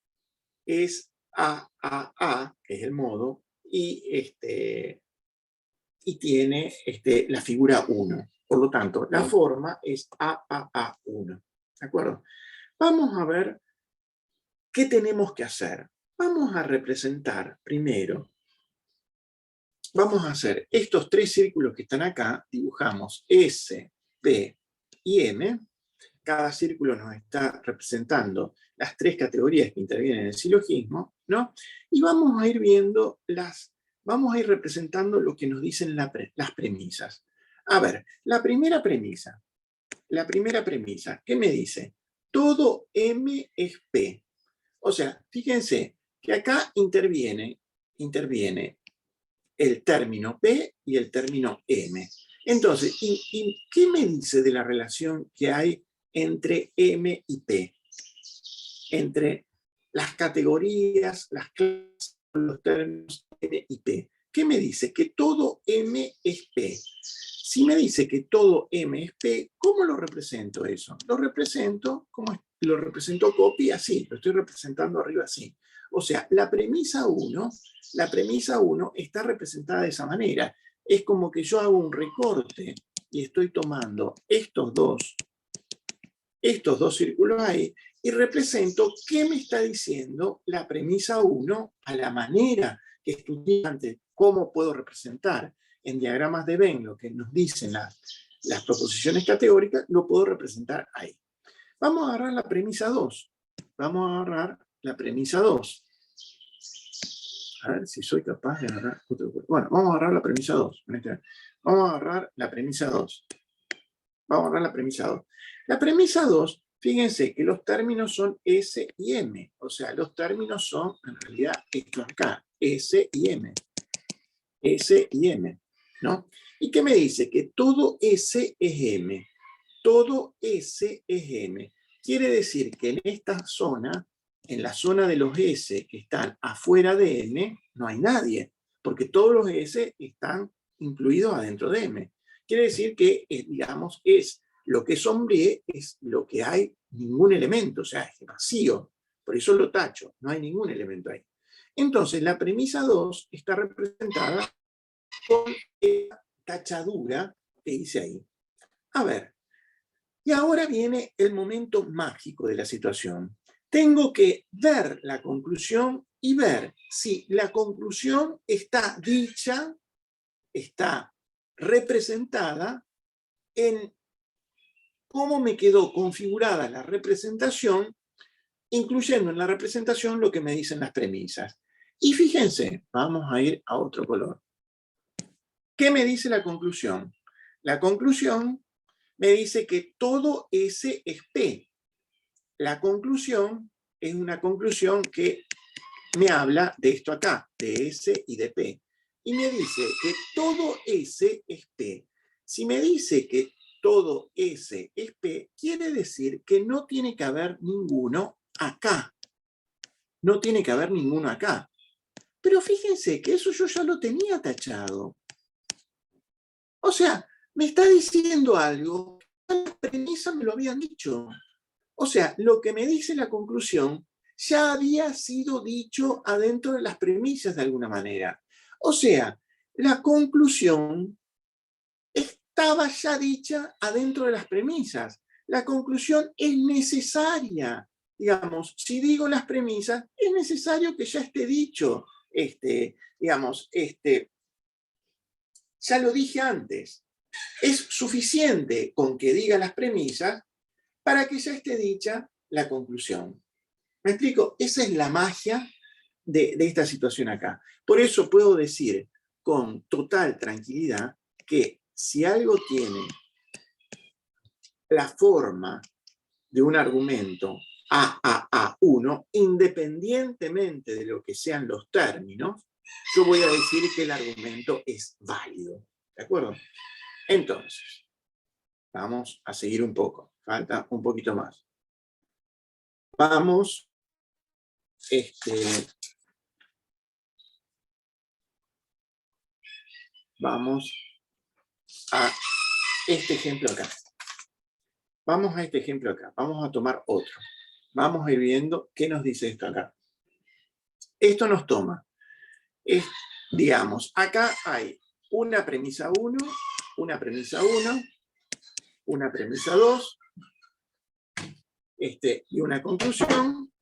es AAA, que es el modo, y tiene la figura 1. Por lo tanto, la forma es AAA1. ¿De acuerdo? Vamos a ver qué tenemos que hacer. Vamos a representar primero, vamos a hacer estos tres círculos que están acá, dibujamos S, P y M. Cada círculo nos está representando las tres categorías que intervienen en el silogismo, ¿no? Y vamos a ir viendo vamos a ir representando lo que nos dicen las premisas. A ver, la primera premisa, ¿qué me dice? Todo M es P. O sea, fíjense que acá interviene el término P y el término M. Entonces, ¿y qué me dice de la relación que hay entre M y P? Entre las categorías, las clases, los términos M y P. ¿Qué me dice? Que todo M es P. Si me dice que todo M es P, ¿cómo lo represento eso? Lo represento copy así, lo estoy representando arriba así. O sea, la premisa 1 está representada de esa manera. Es como que yo hago un recorte y estoy tomando estos dos círculos ahí y represento qué me está diciendo la premisa 1 a la manera que estudié antes, cómo puedo representar en diagramas de Venn lo que nos dicen las proposiciones categóricas, lo puedo representar ahí. Vamos a agarrar la premisa 2. A ver si soy capaz de agarrar otro. Bueno, vamos a agarrar la premisa 2. Vamos a agarrar la premisa 2. Vamos a agarrar la premisa 2. La premisa 2, fíjense que los términos son S y M. O sea, los términos son, en realidad, esto acá, S y M. S y M, ¿no? ¿Y qué me dice? Que todo S es M. Todo S es M. Quiere decir que en esta zona, en la zona de los S que están afuera de M, no hay nadie, porque todos los S están incluidos adentro de M. Quiere decir que, digamos, es lo que es sombríe, es lo que hay ningún elemento, o sea, es vacío. Por eso lo tacho, no hay ningún elemento ahí. Entonces, la premisa 2 está representada con la tachadura que hice ahí. A ver, y ahora viene el momento mágico de la situación. Tengo que ver la conclusión y ver si la conclusión está dicha, está representada en cómo me quedó configurada la representación, incluyendo en la representación lo que me dicen las premisas. Y fíjense, vamos a ir a otro color. ¿Qué me dice la conclusión? La conclusión me dice que todo S es P. La conclusión es una conclusión que me habla de esto acá, de S y de P. Y me dice que todo S es P. Si me dice que todo S es P, quiere decir que no tiene que haber ninguno acá. No tiene que haber ninguno acá. Pero fíjense que eso yo ya lo tenía tachado. O sea, me está diciendo algo que las premisas me lo habían dicho. O sea, lo que me dice la conclusión ya había sido dicho adentro de las premisas de alguna manera. O sea, la conclusión estaba ya dicha adentro de las premisas. La conclusión es necesaria. Digamos, si digo las premisas, es necesario que ya esté dicho. Ya lo dije antes. Es suficiente con que diga las premisas para que ya esté dicha la conclusión. ¿Me explico? Esa es la magia de esta situación acá. Por eso puedo decir con total tranquilidad que si algo tiene la forma de un argumento A1, independientemente de lo que sean los términos, yo voy a decir que el argumento es válido. ¿De acuerdo? Entonces, vamos a seguir un poco. Falta un poquito más. Vamos vamos a este ejemplo acá. Vamos a este ejemplo acá. Vamos a tomar otro. Vamos a ir viendo qué nos dice esto acá. Esto nos toma. Digamos, acá hay una premisa 1, una premisa 1, una premisa 2, y una conclusión.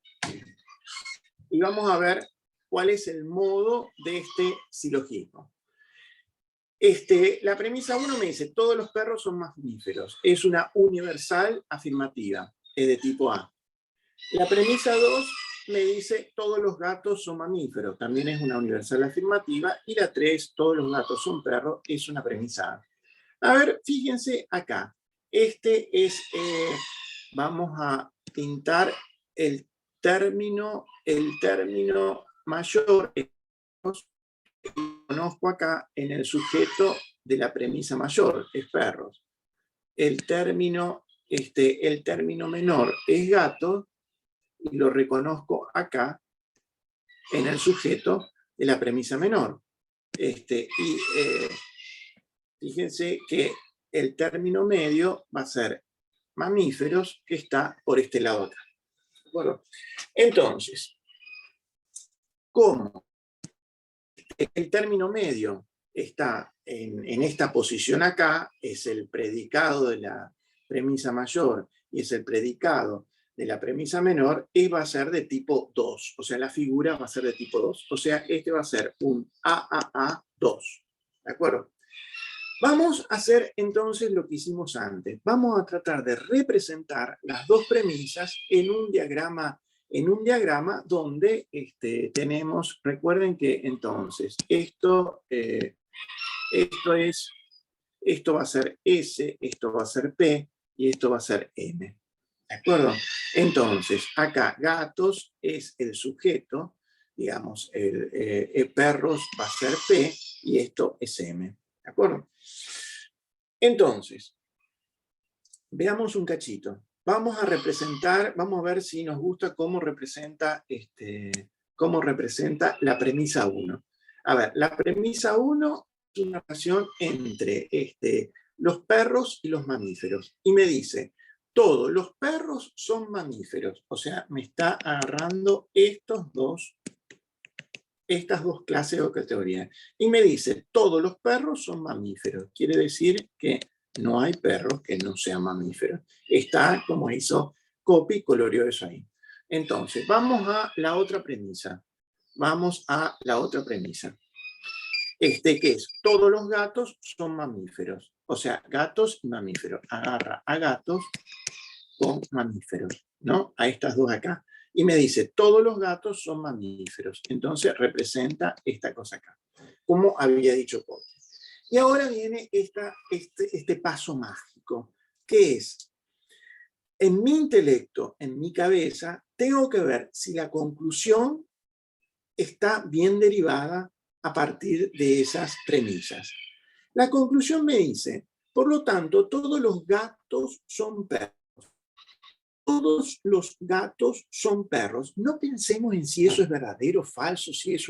Y vamos a ver cuál es el modo de este silogismo. La premisa 1 me dice, todos los perros son mamíferos. Es una universal afirmativa, es de tipo A. La premisa 2 me dice, todos los gatos son mamíferos. También es una universal afirmativa. Y la 3, todos los gatos son perros, es una premisa A. A ver, fíjense acá. Vamos a pintar el término mayor. Conozco acá en el sujeto de la premisa mayor, es perros. El término menor es gato y lo reconozco acá en el sujeto de la premisa menor. Fíjense que el término medio va a ser mamíferos, que está por este lado acá. Bueno, entonces, ¿cómo? El término medio está en esta posición acá, es el predicado de la premisa mayor y es el predicado de la premisa menor, va a ser de tipo 2, o sea, la figura va a ser de tipo 2, o sea, este va a ser un AAA2, ¿de acuerdo? Vamos a hacer entonces lo que hicimos antes, vamos a tratar de representar las dos premisas en un diagrama en un diagrama donde tenemos, recuerden que entonces esto va a ser S, esto va a ser P y esto va a ser M. ¿De acuerdo? Entonces, acá gatos es el sujeto, digamos, perros va a ser P y esto es M. ¿De acuerdo? Entonces, veamos un cachito. Vamos a representar, vamos a ver si nos gusta cómo representa la premisa 1. A ver, la premisa 1 es una relación entre los perros y los mamíferos. Y me dice, todos los perros son mamíferos. O sea, me está agarrando estas dos clases o categorías. Y me dice, todos los perros son mamíferos. Quiere decir que no hay perros que no sean mamíferos. Está como hizo Copy, coloreó eso ahí. Entonces, vamos a la otra premisa. Vamos a la otra premisa. Que es, todos los gatos son mamíferos. O sea, gatos y mamíferos. Agarra a gatos con mamíferos, ¿no? A estas dos acá. Y me dice, todos los gatos son mamíferos. Entonces representa esta cosa acá, como había dicho Copy. Y ahora viene este paso mágico, que es, en mi intelecto, en mi cabeza, tengo que ver si la conclusión está bien derivada a partir de esas premisas. La conclusión me dice, por lo tanto, todos los gatos son perros. Todos los gatos son perros. No pensemos en si eso es verdadero o falso, si es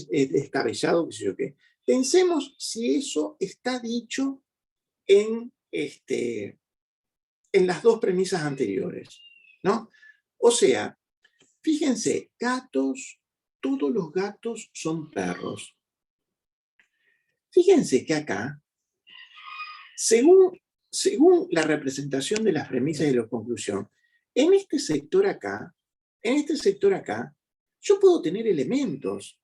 descabellado, qué sé yo qué. Pensemos si eso está dicho en las dos premisas anteriores, ¿no? O sea, fíjense, gatos, todos los gatos son perros. Fíjense que acá, según la representación de las premisas y la conclusión, en este sector acá, yo puedo tener elementos.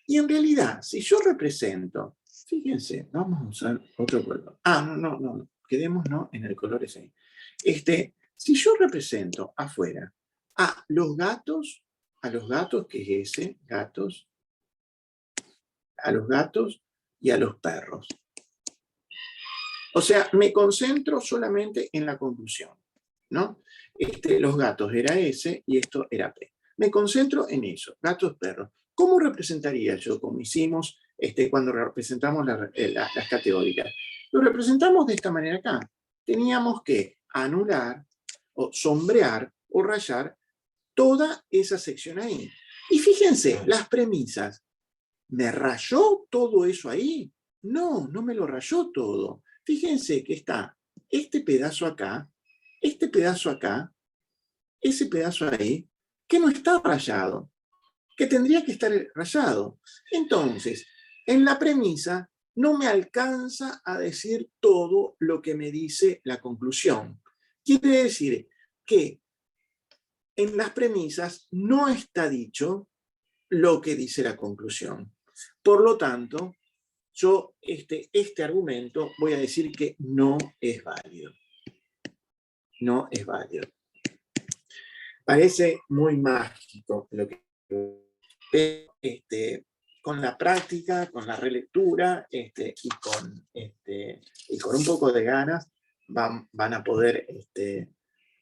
Y en realidad, si yo represento, fíjense, vamos a usar otro color. No, quedémonos en el color ese. Si yo represento afuera a los gatos, que es ese, gatos, a los gatos y a los perros. O sea, me concentro solamente en la conclusión, ¿no? Los gatos era S y esto era P. Me concentro en eso, gatos, perros. ¿Cómo representaría yo, como hicimos cuando representamos las categóricas? Lo representamos de esta manera acá. Teníamos que anular o sombrear o rayar toda esa sección ahí. Y fíjense, las premisas. ¿Me rayó todo eso ahí? No, no me lo rayó todo. Fíjense que está este pedazo acá, ese pedazo ahí, que no está rayado, que tendría que estar rayado. Entonces, en la premisa no me alcanza a decir todo lo que me dice la conclusión. Quiere decir que en las premisas no está dicho lo que dice la conclusión. Por lo tanto, yo este argumento voy a decir que no es válido. No es válido. Parece muy mágico lo que con la práctica, con la relectura y con un poco de ganas van a poder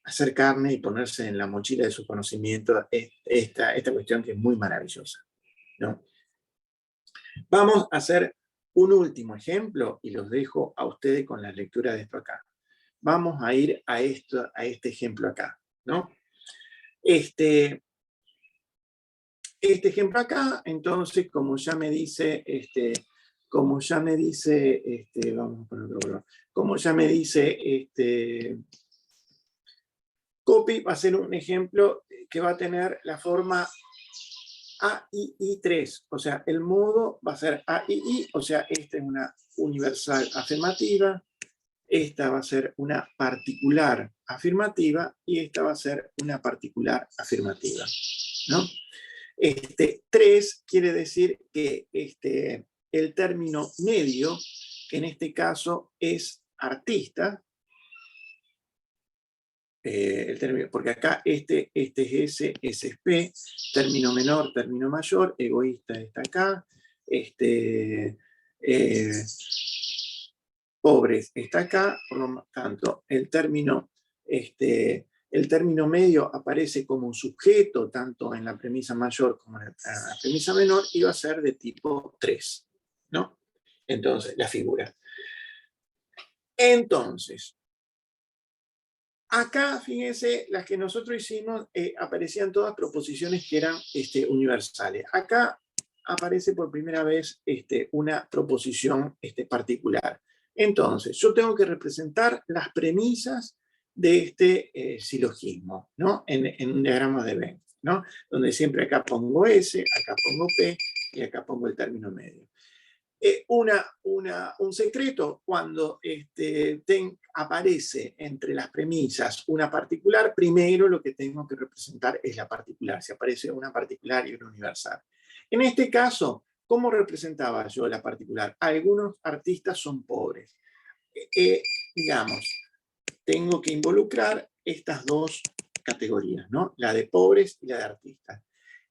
hacer carne y ponerse en la mochila de su conocimiento esta cuestión que es muy maravillosa, ¿no? Vamos a hacer un último ejemplo y los dejo a ustedes con la lectura de esto acá. Vamos a ir a este ejemplo acá, ¿no? Este ejemplo acá, entonces, como ya me dice, vamos a poner otro color, como ya me dice, Copy va a ser un ejemplo que va a tener la forma AII3, o sea, el modo va a ser AII, o sea, esta es una universal afirmativa, esta va a ser una particular afirmativa y esta va a ser una particular afirmativa, ¿no? 3 quiere decir que el término medio, que en este caso es artista, el término, porque acá este es S, ese es P, término menor, término mayor, egoísta está acá, eh, pobres está acá, por lo tanto, el término medio aparece como un sujeto, tanto en la premisa mayor como en la premisa menor, y va a ser de tipo 3, ¿no? Entonces, la figura. Entonces, acá, fíjense, las que nosotros hicimos aparecían todas proposiciones que eran universales. Acá aparece por primera vez una proposición particular. Entonces, yo tengo que representar las premisas de este silogismo, ¿no? En un diagrama de Venn, ¿no? Donde siempre acá pongo S, acá pongo P y acá pongo el término medio. Un secreto cuando aparece entre las premisas una particular, primero lo que tengo que representar es la particular, si aparece una particular y una universal. En este caso, ¿cómo representaba yo la particular? Algunos artistas son pobres. Digamos, tengo que involucrar estas dos categorías, ¿no? La de pobres y la de artistas.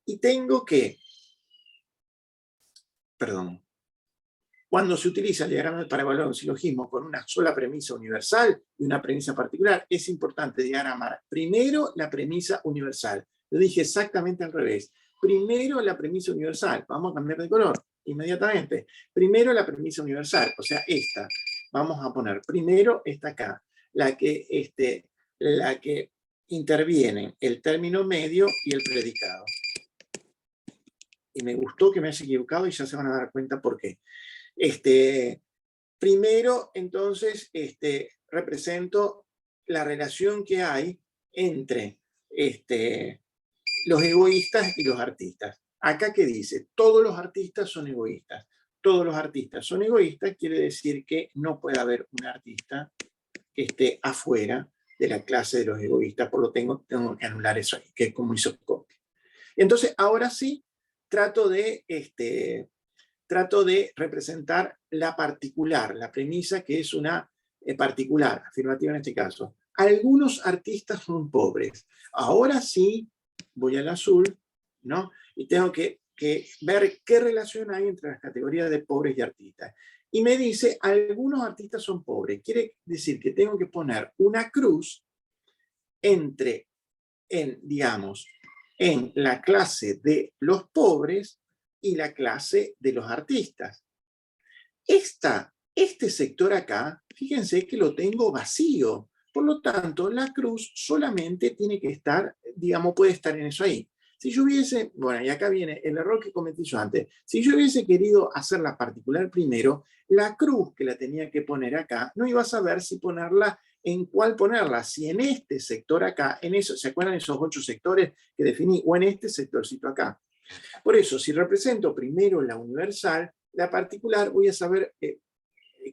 Y tengo que, perdón, cuando se utiliza el diagrama para evaluar un silogismo con una sola premisa universal y una premisa particular, es importante diagramar primero la premisa universal. Lo dije exactamente al revés. Primero la premisa universal. Vamos a cambiar de color inmediatamente. Primero la premisa universal, o sea, esta. Vamos a poner primero esta acá, la que interviene el término medio y el predicado. Y me gustó que me haya equivocado y ya se van a dar cuenta por qué. Primero, entonces, represento la relación que hay entre los egoístas y los artistas. Acá que dice, todos los artistas son egoístas. Todos los artistas son egoístas, quiere decir que no puede haber un artista que esté afuera de la clase de los egoístas, por lo tanto tengo que anular eso ahí, que es como hizo Copy. Entonces, ahora sí, trato de representar la particular, la premisa que es una particular, afirmativa en este caso. Algunos artistas son pobres. Ahora sí voy al azul, ¿no? Y tengo que ver qué relación hay entre las categorías de pobres y artistas. Y me dice, algunos artistas son pobres. Quiere decir que tengo que poner una cruz digamos, en la clase de los pobres y la clase de los artistas. Este sector acá, fíjense que lo tengo vacío. Por lo tanto, la cruz solamente tiene que estar, digamos, puede estar en eso ahí. Si yo hubiese, bueno, y acá viene el error que cometí yo antes, si yo hubiese querido hacer la particular primero, la cruz que la tenía que poner acá, no iba a saber si ponerla, en cuál ponerla, si en este sector acá, en eso, ¿se acuerdan esos 8 sectores que definí? O en este sectorcito acá. Por eso, si represento primero la universal, la particular voy a saber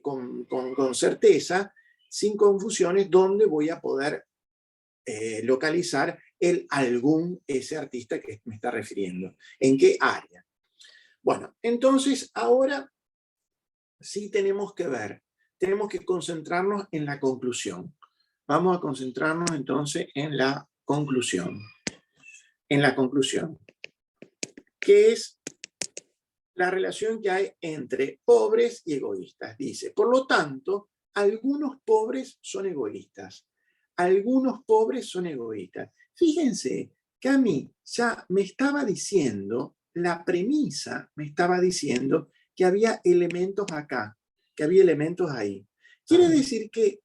con certeza, sin confusiones, dónde voy a poder localizar ese artista que me está refiriendo, en qué área. Bueno, entonces ahora sí tenemos que ver, tenemos que concentrarnos en la conclusión. Vamos a concentrarnos entonces en la conclusión. En la conclusión, que es la relación que hay entre pobres y egoístas. Dice, por lo tanto, algunos pobres son egoístas. Algunos pobres son egoístas. Fíjense que a mí ya me estaba diciendo, la premisa me estaba diciendo que había elementos acá, que había elementos ahí. Quiere decir que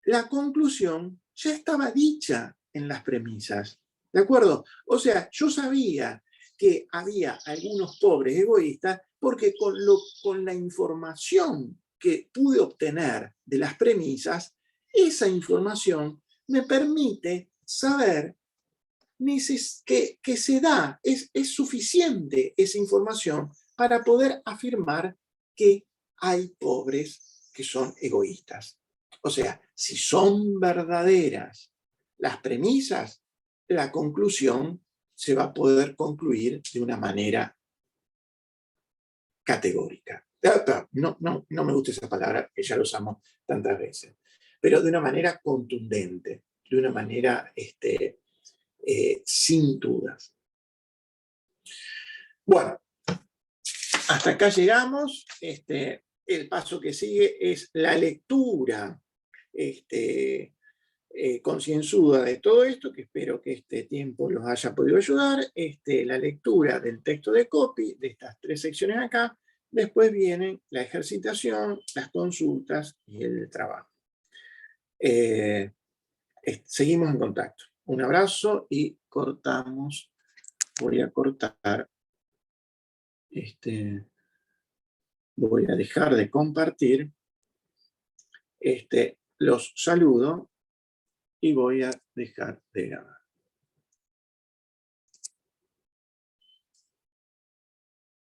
la conclusión ya estaba dicha en las premisas. ¿De acuerdo? O sea, yo sabía que había algunos pobres egoístas porque con la información que pude obtener de las premisas, esa información me permite saber que se da, es suficiente esa información para poder afirmar que hay pobres que son egoístas. O sea, si son verdaderas las premisas, la conclusión se va a poder concluir de una manera categórica. No me gusta esa palabra, que ya la usamos tantas veces, pero de una manera contundente. de una manera sin dudas. Bueno, hasta acá llegamos. El paso que sigue es la lectura concienzuda de todo esto, que espero que este tiempo los haya podido ayudar. La lectura del texto de copy, de estas 3 secciones acá. Después vienen la ejercitación, las consultas y el trabajo. Seguimos en contacto. Un abrazo y cortamos. Voy a cortar. Voy a dejar de compartir. Los saludo y voy a dejar de grabar.